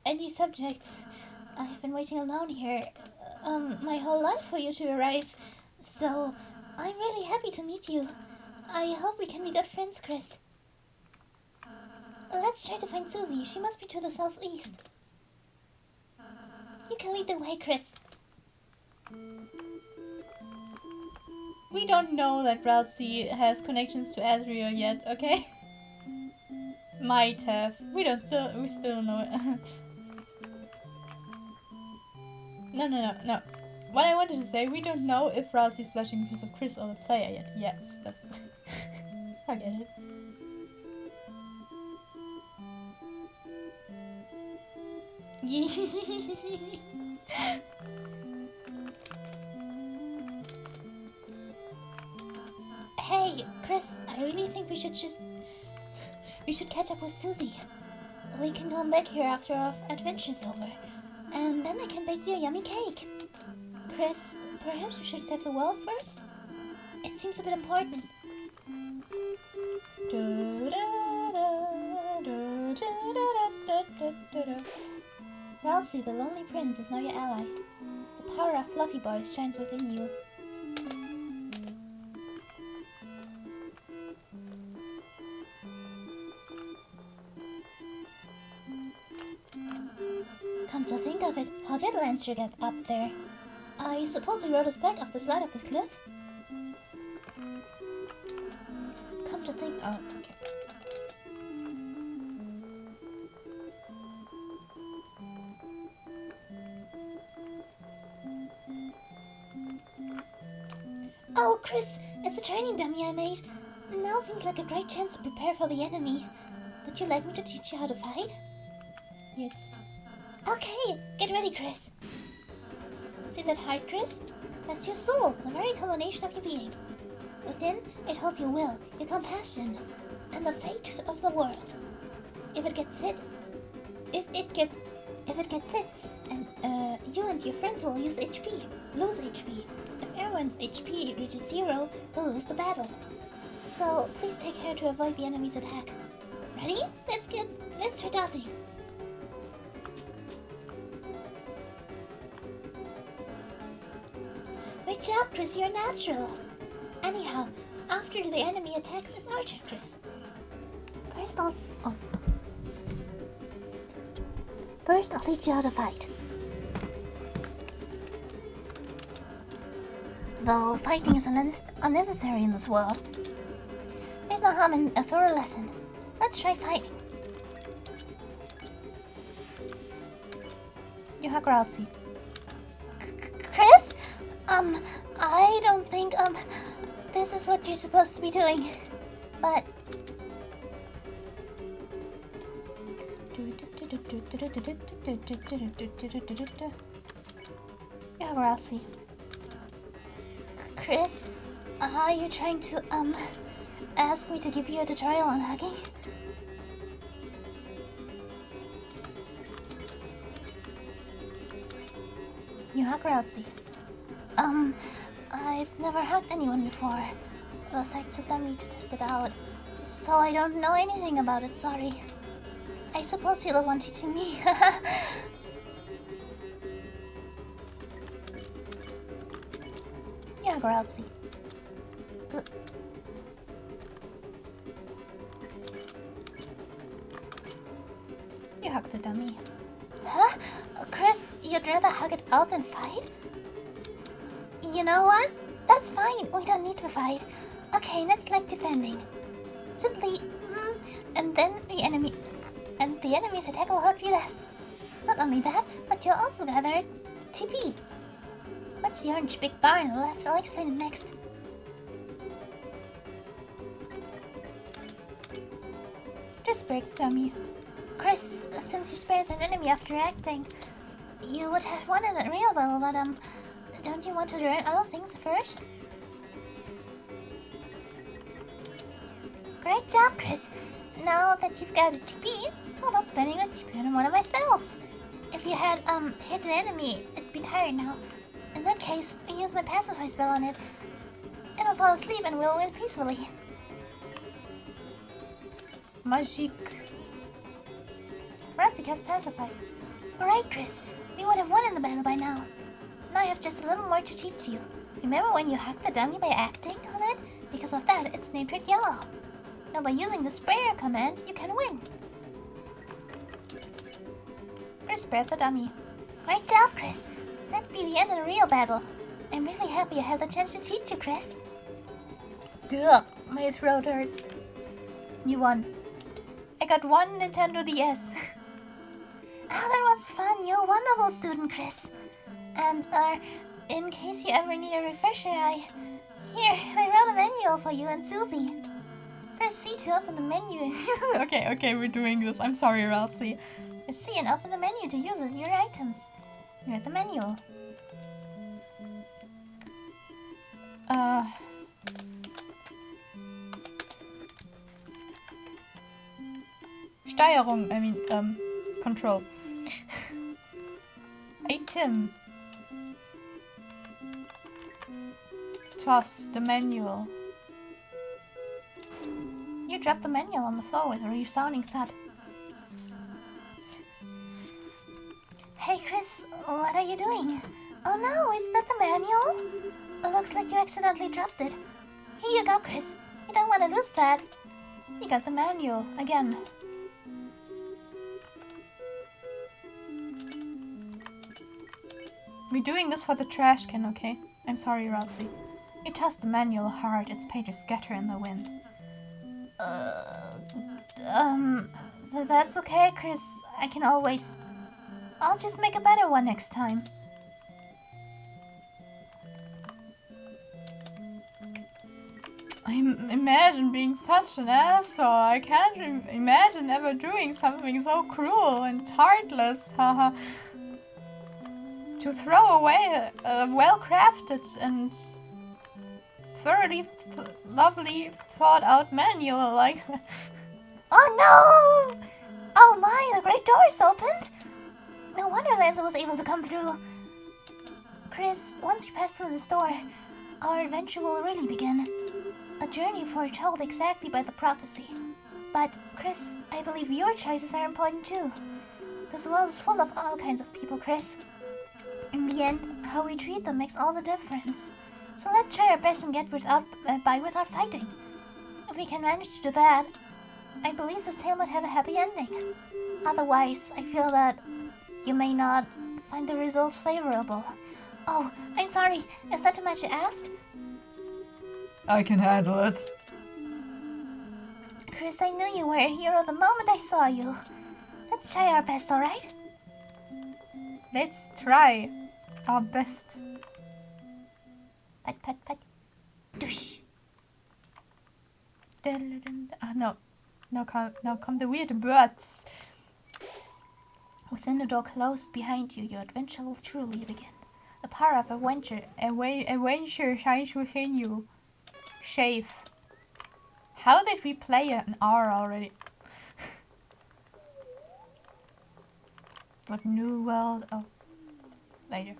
any subjects. I've been waiting alone here, my whole life for you to arrive. So, I'm really happy to meet you. I hope we can be good friends, Chris. Let's try to find Susie. She must be to the southeast. You can lead the way, Chris. We don't know that Ralsei has connections to Azriel yet, okay? Might have. We still don't know it. No. What I wanted to say, we don't know if Ralsei's blushing because of Chris or the player yet. Yes, that's... I get it. Hey, Chris, I really think we should catch up with Susie. We can come back here after our adventure's over, and then I can bake you a yummy cake. Chris, perhaps we should save the world first? It seems a bit important. Ralsei, the Lonely Prince, is now your ally. The power of Fluffy Boys shines within you. Come to think of it, how did Lancer get up there? I suppose he rode us back off the slide of the cliff? Come to think... Oh, okay. Oh, Chris, it's a training dummy I made. Now seems like a great chance to prepare for the enemy. Would you like me to teach you how to fight? Yes. Okay, get ready, Chris. See that heart, Chris? That's your soul, the very culmination of your being. Within, it holds your will, your compassion, and the fate of the world. If it gets hit, and you and your friends will lose HP. If everyone's HP reaches 0, we'll lose the battle. So please take care to avoid the enemy's attack. Ready? Let's try dodging. Great job, Chris, you're natural. Anyhow, after the enemy attacks, it's our turn, Chris. First, I'll teach you how to fight. Though fighting is unnecessary in this world, there's no harm in a thorough lesson. Let's try fighting. You hug Ralsei. Chris? I don't think, this is what you're supposed to be doing. But... You hug Ralsei. Chris, are you trying to, ask me to give you a tutorial on hugging? You hug Ralsei. I've never hugged anyone before. Besides a dummy to test it out. So I don't know anything about it, sorry. I suppose you're the one teaching me. You hug Ralsei. You hug the dummy. Huh? Chris, you'd rather hug it out than fight? You know what? That's fine. We don't need to fight. Okay, let's like defending. Simply, and then the enemy's attack will hurt you less. Not only that, but you'll also gather TP. Watch the orange big bar on the left. I'll explain it next. Just spared the dummy. Chris, since you spared an enemy after acting, you would have won in a real battle, but don't you want to learn other things first? Great job, Chris. Now that you've got a TP, how about spending a TP on one of my spells? If you had hit an enemy, it'd be tired now. In that case, I use my pacify spell on it. It'll fall asleep and we'll win peacefully. Magic. Ralsei cast pacify. Alright, Chris, we would have won in the battle by now. Now I have just a little more to teach you. Remember when you hacked the dummy by acting on it? Because of that, it's named red yellow. Now by using the sprayer command, you can win. Or spare the dummy. Great job, Chris. That'd be the end of the real battle. I'm really happy I had the chance to teach you, Chris. Ugh, my throat hurts. You won. I got 1 Nintendo DS. Oh, that was fun. You're a wonderful student, Chris. And, in case you ever need a refresher, I wrote a manual for you and Susie. Press C to open the menu. Okay, we're doing this. I'm sorry, Ralsei. Press C and open the menu to use your items. You're at the manual. Steuerung, control. Item. Toss the manual. You dropped the manual on the floor with a resounding thud. Hey, Chris, what are you doing? Oh no, is that the manual? It looks like you accidentally dropped it. Here you go, Chris. You don't want to lose that. You got the manual again. We're doing this for the trash can, okay? I'm sorry, Ralsei. You tossed the manual hard, its pages scatter in the wind. That's okay, Chris. I'll just make a better one next time. Imagine being such an asshole. I can't imagine ever doing something so cruel and heartless. Haha. To throw away a well-crafted and thoroughly lovely thought-out manual like... Oh no! Oh my, the great door's opened! No wonder Lanza was able to come through. Chris, once we pass through this door, our adventure will really begin. A journey foretold exactly by the prophecy. But, Chris, I believe your choices are important too. This world is full of all kinds of people, Chris. In the end, how we treat them makes all the difference. So let's try our best and get by without fighting. If we can manage to do that, I believe this tale might have a happy ending. Otherwise, I feel that you may not find the results favorable. Oh, I'm sorry. Is that too much to ask? I can handle it. Chris, I knew you were a hero the moment I saw you. Let's try our best, alright? Let's try our best. Pat, pat, pat. Douche. No. Now come the weird birds. Within the door closed behind you, your adventure will truly begin. The power of adventure shines within you. Shave. How did we play an hour already? What new world? Oh, later.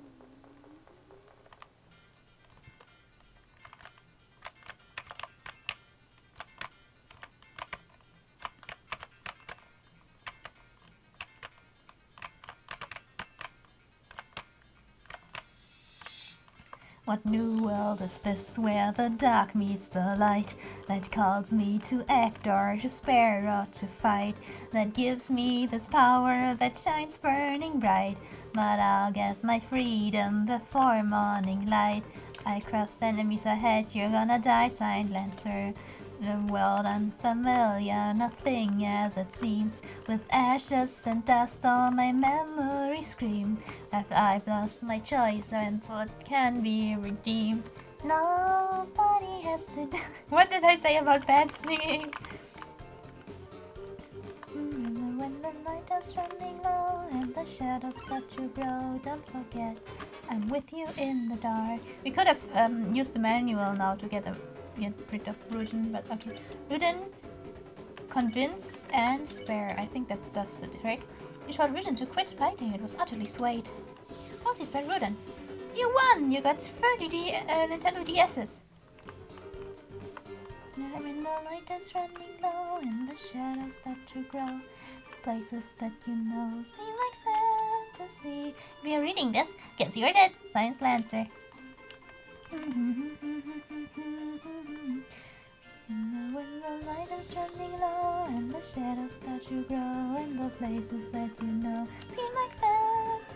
What new world is this where the dark meets the light? That calls me to act or to spare or to fight? That gives me this power that shines burning bright? But I'll get my freedom before morning light. I cross enemies ahead, you're gonna die, signed Lancer. The world unfamiliar, nothing as it seems. With ashes and dust all my memories scream. Have I lost my choice and what can be redeemed? Nobody has to die. What did I say about bad singing? When the light is running low and the shadows start to grow, don't forget I'm with you in the dark. We could have used the manual now to get rid of Rudin, but okay. Rudin, convince and spare. I think that's the trick. You told Rudin to quit fighting. It was utterly swayed. Once he spared Rudin. You won! You got 30 Nintendo DS's. When the light is running low and the shadows start to grow, places that you know seem like fantasy. If you're reading this, guess you're dead. Science Lancer. When the light is running low and the shadows start to grow, and the places that you know seem like fantasy.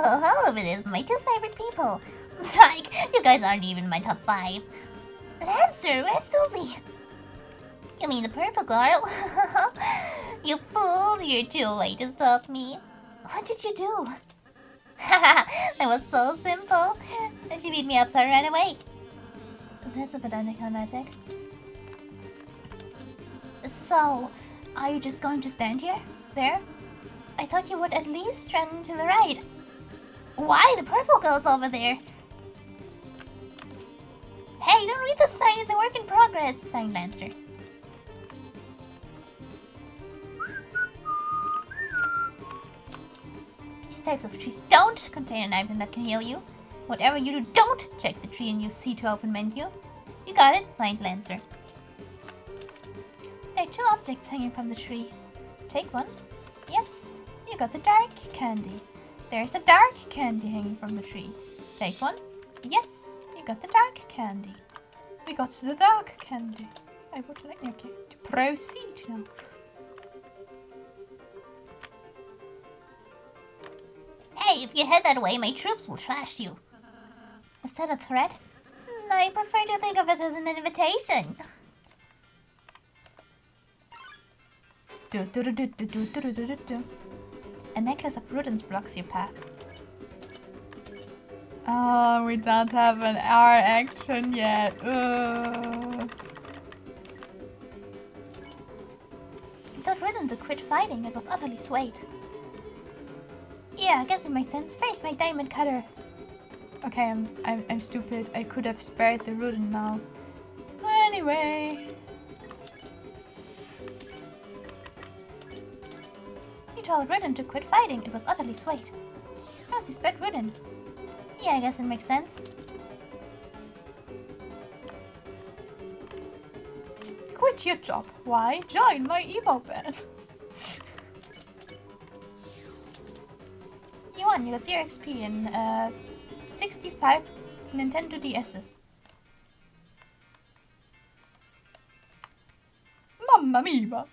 all of it is my 2 favorite people. Psych, you guys aren't even my top 5. Lancer, where's Susie? You mean the purple girl? You fooled, you're too late to stop me. What did you do? Haha, that was so simple. She beat me up, so I ran away. That's a bit anticlimactic. So, are you just going to stand here? There? I thought you would at least run to the right. Why? The purple girl's over there. Hey, don't read the sign. It's a work in progress, signed Lancer. These types of trees don't contain an item that can heal you. Whatever you do, don't check the tree and use C to open menu. You got it, signed Lancer. There are 2 objects hanging from the tree. Take one. Yes, you got the dark candy. There's a dark candy hanging from the tree. Take one. Yes, you got the dark candy. We got the dark candy. I would like to proceed now. Hey, if you head that way, my troops will trash you. Is that a threat? I prefer to think of it as an invitation. A necklace of rodents blocks your path. Oh, we don't have an R action yet. You told Rodent to quit fighting. It was utterly swayed. Yeah, I guess it makes sense. Face my diamond cutter. Okay, I'm stupid. I could have spared the rodent now. Anyway. You told Rodent to quit fighting. It was utterly swayed. How's he spared Rodent? Yeah, I guess it makes sense. Quit your job. Why? Join my emo band. You won. You got 0 XP and 65 Nintendo DS's. Mamma mia!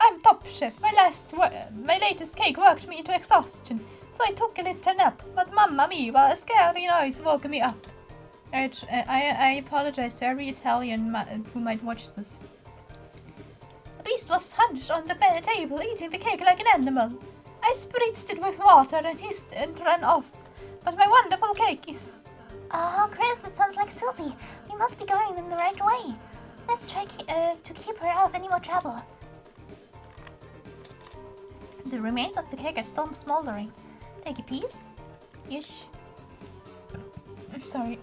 I'm top chef. My latest cake worked me into exhaustion, so I took a little nap. But mamma mia, a scary noise woke me up. I apologize to every Italian who might watch this. The beast was hunched on the table, eating the cake like an animal. I spritzed it with water and hissed and ran off. But my wonderful cake is... Oh, Chris, that sounds like Susie. We must be going in the right way. Let's try to keep her out of any more trouble. The remains of the cake are still smoldering. Take a piece. Yeesh. I'm sorry.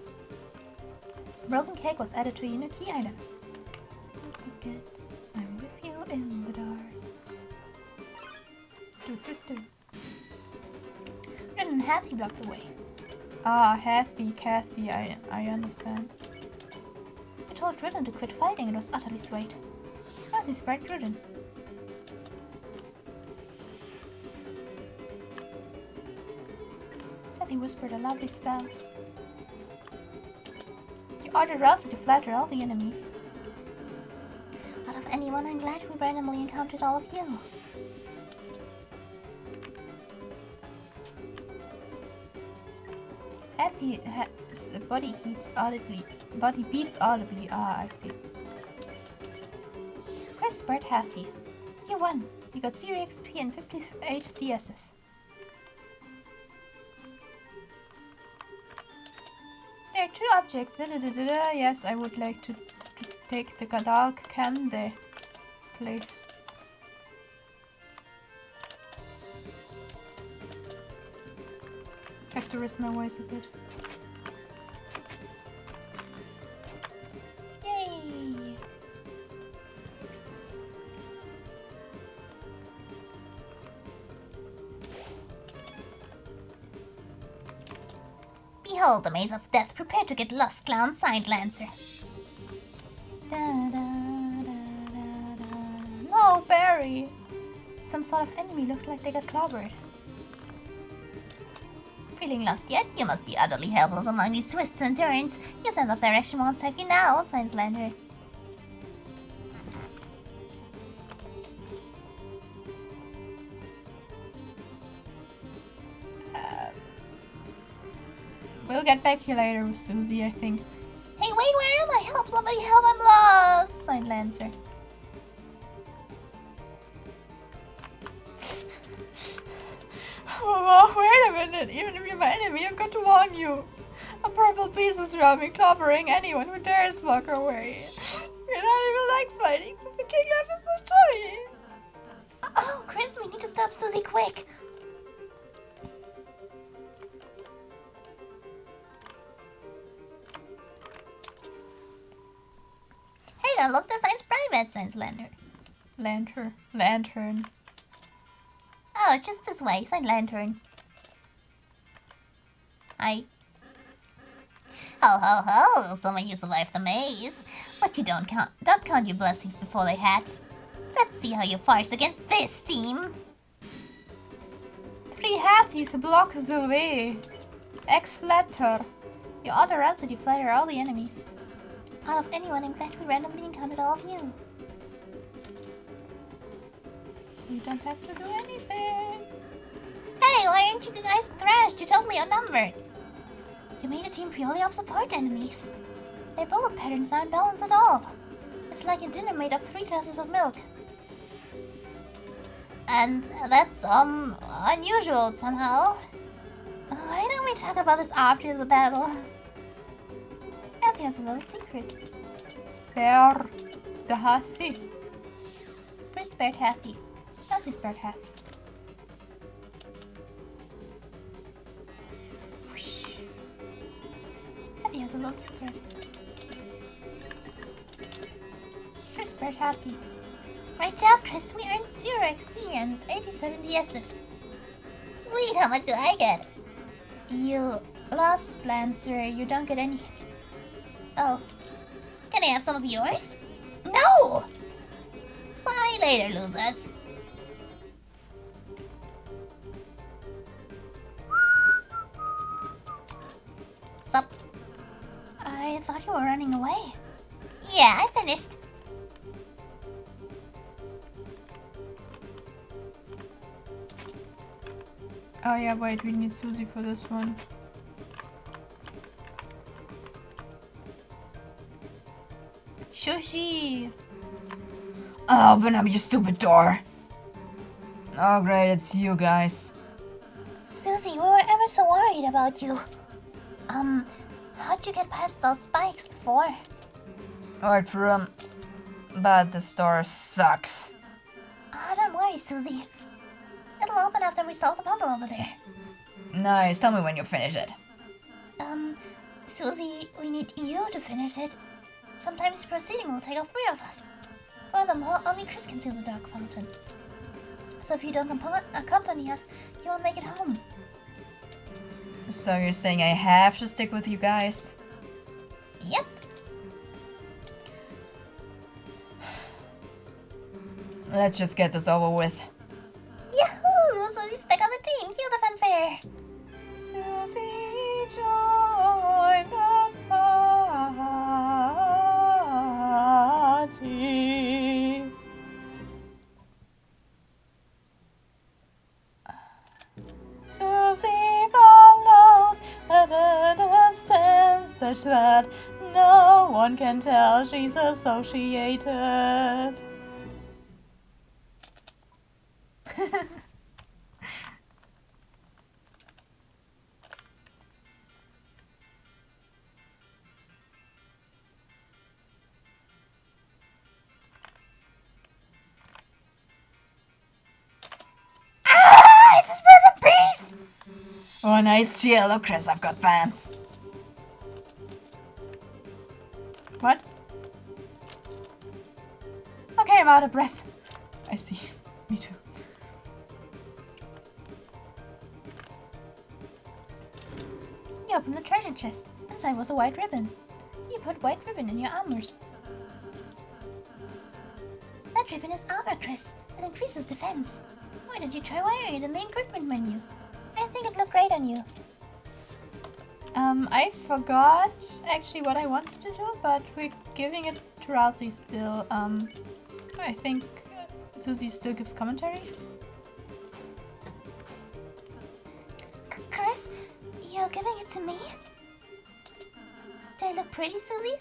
Broken cake was added to your new key items. Pick it. I'm with you in the dark. Ren and Hathy blocked the way. Ah, Hathy, Cathy, I understand. I told Drudden to quit fighting and was utterly swayed. Hathy spared Drudden. Hathy whispered a lovely spell. You ordered Ralsei to flatter all the enemies. Out of anyone, I'm glad we randomly encountered all of you. Hathy's body beats audibly. Ah, I see. Chris spared Hathy. You won. You got 0 XP and 58 DSs. There are 2 objects. Yes, I would like to take the dark candy, please. I have to rest my voice a bit. Yay! Behold the maze of death. Prepare to get lost, clown, signed Lancer. Da, da, da, da, da. No, Barry! Some sort of enemy looks like they got clobbered. Feeling lost yet? You must be utterly helpless among these twists and turns. Your sense of direction won't save you now, signs Lander. get back here later with Susie, I think. Hey, wait, where am I? Help, somebody help, I'm lost! Sighed Lancer. Oh, wait a minute. Even if you're my enemy, I've got to warn you. A purple piece is around me, clobbering anyone who dares block our way. You're not even like fighting, but the king life is so tough. Oh, Chris, we need to stop Susie quick. Hey, now look, the sign's private, signs Lantern. Oh, just this way, sign Lantern. Hi. Ho ho ho, some of you survived the maze. But you don't count your blessings before they hatch. Let's see how you fight against this team. 3 halfies block the way. X-flatter. You auto routes and you flatter all the enemies. Out of anyone, in fact, we randomly encountered all of you. You don't have to do anything. Hey, why aren't you guys thrashed? You're totally outnumbered. You made a team purely of support enemies. Their bullet patterns aren't balanced at all. It's like a dinner made of 3 glasses of milk. And that's, unusual somehow. Why don't we talk about this after the battle? I think it's a little secret. Spare the halfie. First spared halfie. I'll say spared half. I think it's a little secret. First spared halfie. Right job, Chris. We earned 0 XP and 87 DSs. Sweet, how much did I get? You lost, Lancer. You don't get any. Oh. Can I have some of yours? No! Fly later, losers. Sup? I thought you were running away. Yeah, I finished. Oh yeah, wait, we need Susie for this one. Shushi! Open up, you stupid door. Oh great, it's you guys. Susie, we were ever so worried about you. How'd you get past those spikes before? Alright, for but the store sucks. Oh, don't worry, Susie. It'll open after we solve the puzzle over there. Nice, tell me when you finish it. Susie, we need you to finish it. Sometimes proceeding will take all 3 of us. Furthermore, only Chris can see the dark fountain. So if you don't accompany us, you won't make it home. So you're saying I have to stick with you guys? Yep. Let's just get this over with. Yahoo! Susie's back on the team. Cue the fanfare. Susie, join the party. Susie follows at a distance such that no one can tell she's associated. It's a spirit of peace! Oh, nice chill. Look, Chris, I've got fans. What? Okay, I'm out of breath. I see. Me too. You opened the treasure chest. Inside was a white ribbon. You put white ribbon in your armors. That ribbon is armor, Chris. It increases defense. Why don't you try wearing it in the equipment menu? I think it looked great on you. I forgot actually what I wanted to do, but we're giving it to Ralsei still. I think Susie still gives commentary. Chris, you're giving it to me? Do I look pretty, Susie?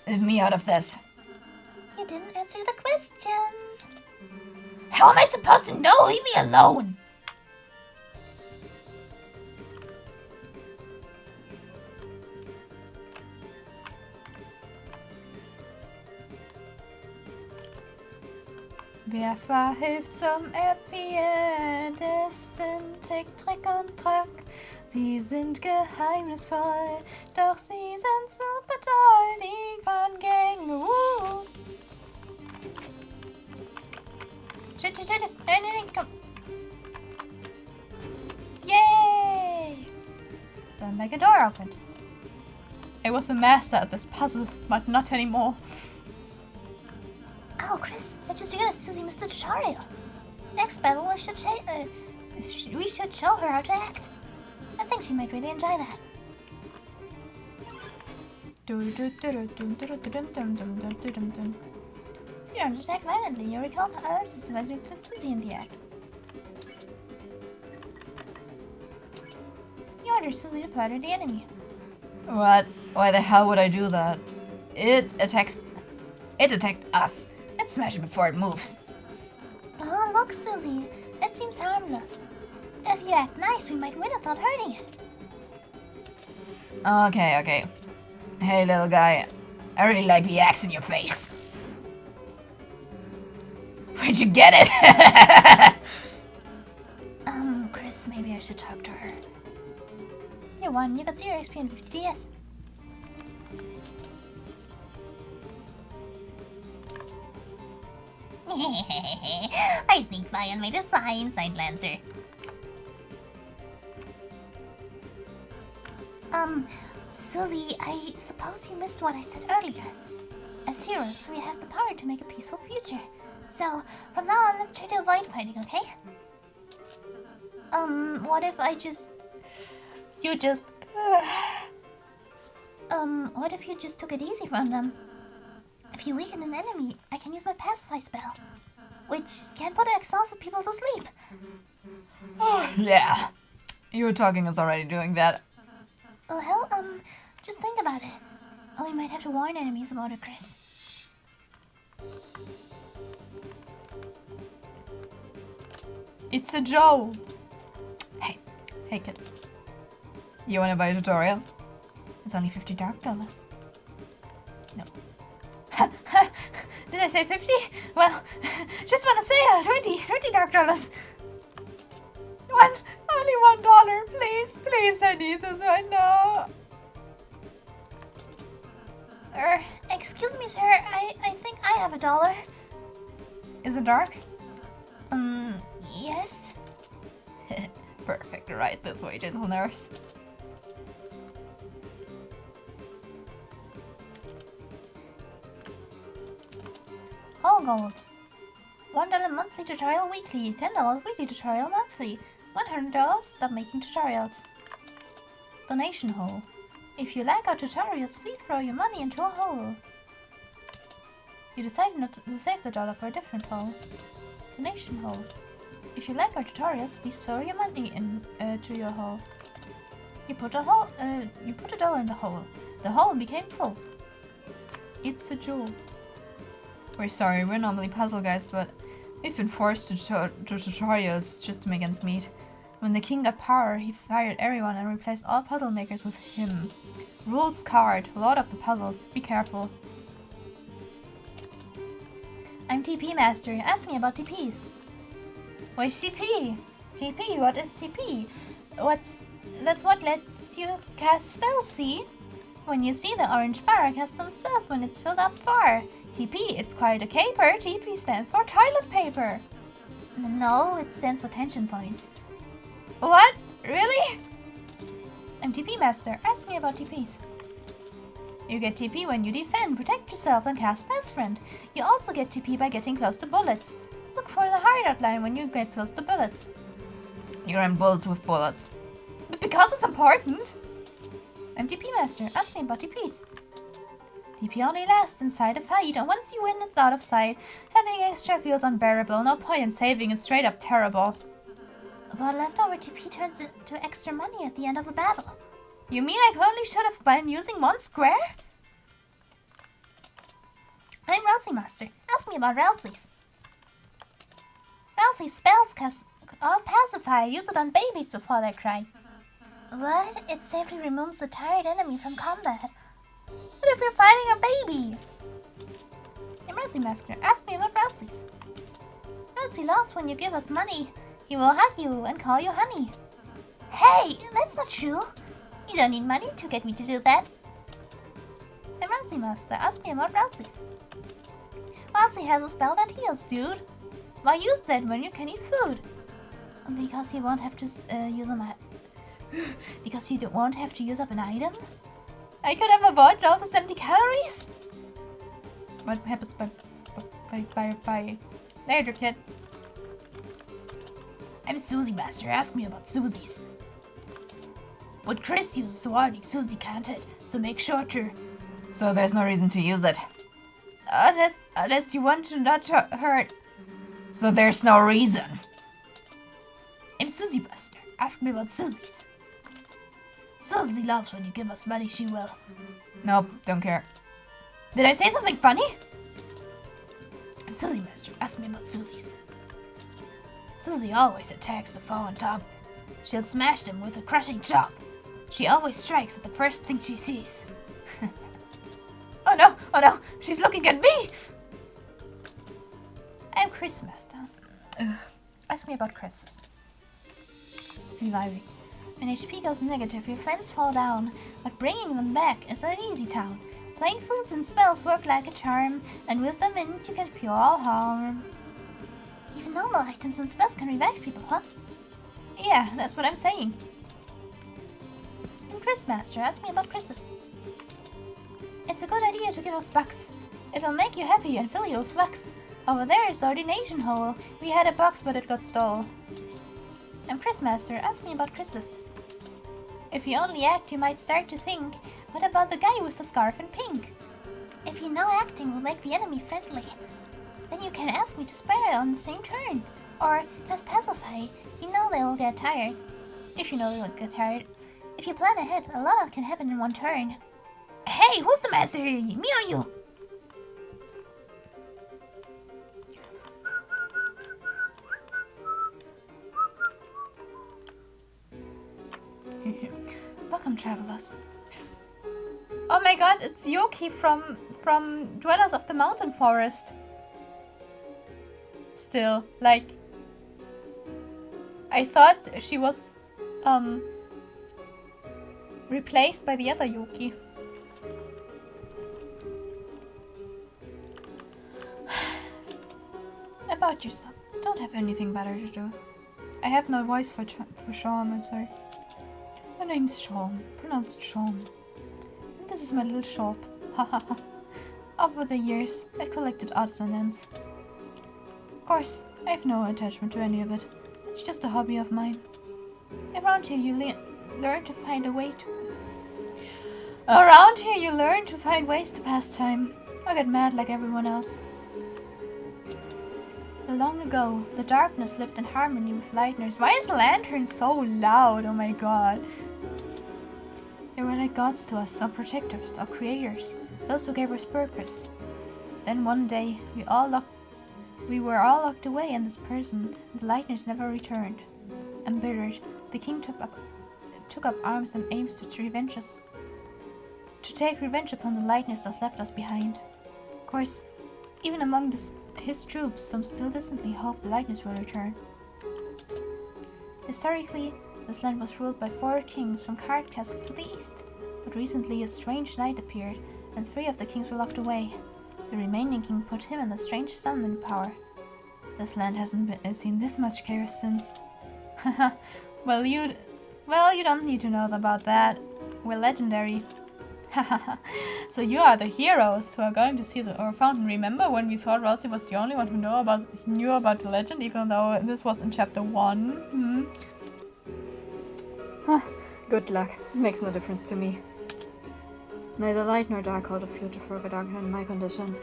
Leave me out of this. You didn't answer the question. How am I supposed to know? Leave me alone. Wer verhilft zum Epien-Dessen? Tick, Trick und Track. Sie sind geheimnisvoll, doch sie sind super toll, die Fangänge. Shit, nein, komm. Yay! Then like a door opened. I was a master at this puzzle, but not anymore. Oh, Chris, I just realized Susie missed the tutorial. Next battle, we should show her how to act. I think she might really enjoy that. So you don't attack violently. You recall the others as well as Susie in the act. You order Susie to flatter the enemy. What? Why the hell would I do that? It attacked us. Let's smash it before it moves. Oh, look, Susie. It seems harmless. If you act nice, we might win without hurting it. Okay. Hey, little guy. I really like the axe in your face. Where'd you get it? Chris, maybe I should talk to her. You won. You got 0 XP and 50 DS. I sneaked by and made a sign, sighed Lancer. Susie, I suppose you missed what I said earlier. As heroes, we have the power to make a peaceful future. So, from now on, let's try to avoid fighting, okay? What if I just... what if you just took it easy from them? If you weaken an enemy, I can use my pacify spell, which can put exhausted people to sleep. Yeah. You were talking us already doing that. Well, just think about it. Oh, we might have to warn enemies about it, Chris. It's a Joe. Hey kid. You wanna buy a tutorial? It's only $50 dark dollars. No. Did I say 50? Well, just wanna say 20 dark dollars. Only $1, please, I need this right now. Excuse me, sir, I think I have $1. Is it dark? Yes? Perfect, right this way, gentle nurse. All goals. $1 monthly tutorial weekly, $10 weekly tutorial monthly, $100 stop making tutorials. Donation hole. If you like our tutorials, please throw your money into a hole. You decided not to save the dollar for a different hole. Donation hole. If you like our tutorials, please throw your money to your hole. You put $1 in the hole. The hole became full. It's a jewel. We're sorry, we're normally puzzle guys, but we've been forced to do tutorials just to make ends meet. When the king got power, he fired everyone and replaced all puzzle makers with him. Rules card, Lord of the Puzzles, be careful. I'm TP Master. Ask me about TPs. What's TP? TP, what is TP? That's what lets you cast spells, see? When you see the orange bar, cast some spells when it's filled up far. TP, it's quite a caper. TP stands for toilet paper. No, it stands for tension points. What? Really? I'm TP Master. Ask me about TPs. You get TP when you defend, protect yourself, and cast Best Friend. You also get TP by getting close to bullets. Look for the hideout line when you get close to bullets. You're in bullets with bullets. But because it's important! I'm TP Master. Ask me about TPs. TP only lasts inside a fight, and once you win, it's out of sight. Having extra feels unbearable. No point in saving, it's straight up terrible. but leftover TP turns into extra money at the end of a battle. You mean I only should have been using 1 square? I'm Ralsei Master. Ask me about Ralsei's. Ralsei's spells all pacify. Use it on babies before they cry. What? It safely removes the tired enemy from combat. What if you're fighting a baby? I'm Ralsei Master. Ask me about Ralsei's. Ralsei loves when you give us money. He will hug you and call you honey. Hey, that's not true. You don't need money to get me to do that. I'm Ralsei Master. Ask me about Ralsei's. Ralsei has a spell that heals, dude. Why use that when you can eat food? Because you won't have to because you won't have to use up an item. I could have avoided all those empty calories. What happens by later, kid? I'm Susie Master. Ask me about Susie's. But Chris uses a warning. Susie can't hit, so make sure to. So there's no reason to use it. Unless you want to not hurt. So there's no reason. I'm Susie Master. Ask me about Susie's. Susie loves when you give us money, she will. Nope, don't care. Did I say something funny? I'm Susie Master. Ask me about Susie's. Susie always attacks the foe on top. She'll smash them with a crushing chop. She always strikes at the first thing she sees. Oh no, she's looking at me! I'm Chris Master. Ask me about Chris's. Reviving. When HP goes negative, your friends fall down, but bringing them back is an easy town. Plain foods and spells work like a charm, and with them in, you can cure all harm. Even normal items and spells can revive people, huh? Yeah, that's what I'm saying. I'm Chris Master. Ask me about Chris's. It's a good idea to give us bucks. It'll make you happy and fill you with flux. Over there is the ordination hole. We had a box, but it got stole. I'm Chris Master. Ask me about Chris's. If you only act, you might start to think, what about the guy with the scarf in pink? If you know acting will make the enemy friendly, then you can ask me to spare on the same turn. Or just pacify. You know they will get tired. If you know they will get tired. If you plan ahead, a lot can happen in one turn. Hey, who's the master here? Me or you? Welcome, travelers. Oh my god, it's Yoki from Dwellers of the Mountain Forest. Still, like, I thought she was replaced by the other Yoki. About yourself. Don't have anything better to do. I have no voice for Sean, I'm sorry. My name's Sean, pronounced Sean. And this is my little shop. Hahaha. Over the years, I've collected odds and ends. Of course, I have no attachment to any of it. It's just a hobby of mine. Around here you learn to find ways to pass time, or get mad like everyone else. Long ago, the darkness lived in harmony with lightners. Why is the lantern so loud? Oh my god. They were like gods to us, our protectors, our creators, those who gave us purpose. Then one day, we were all locked away in this prison, and the lightners never returned. Embittered, the king took up arms and aims to take revenge upon the lightners that left us behind. Of course, even among his troops, some still distantly hope the lightners will return. Historically, this land was ruled by 4 kings from Card Castle to the east, but recently a strange knight appeared, and 3 of the kings were locked away. The remaining king put him and the strange son in power. This land hasn't seen this much chaos since. Haha, well you don't need to know about that. We're legendary. So you are the heroes who are going to see our fountain. Remember when we thought Ralsei was the only one who knew about the legend, even though this was in chapter 1? Good luck. Makes no difference to me. Neither light nor dark hold a future for dark in my condition.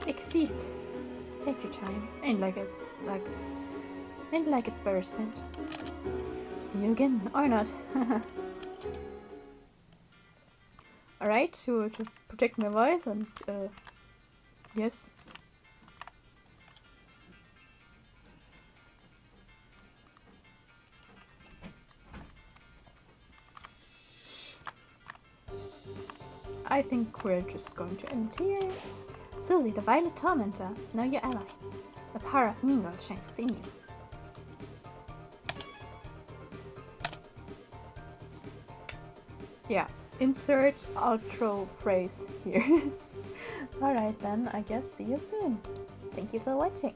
Exceed. Take your time. Ain't like it's like and like it's better spent. See you again, or not. Alright, to protect my voice and yes. I think we're just going to end here. Susie, the Violet Tormentor, is now your ally. The power of Mean Girls shines within you. Yeah, insert outro phrase here. Alright then, I guess see you soon. Thank you for watching.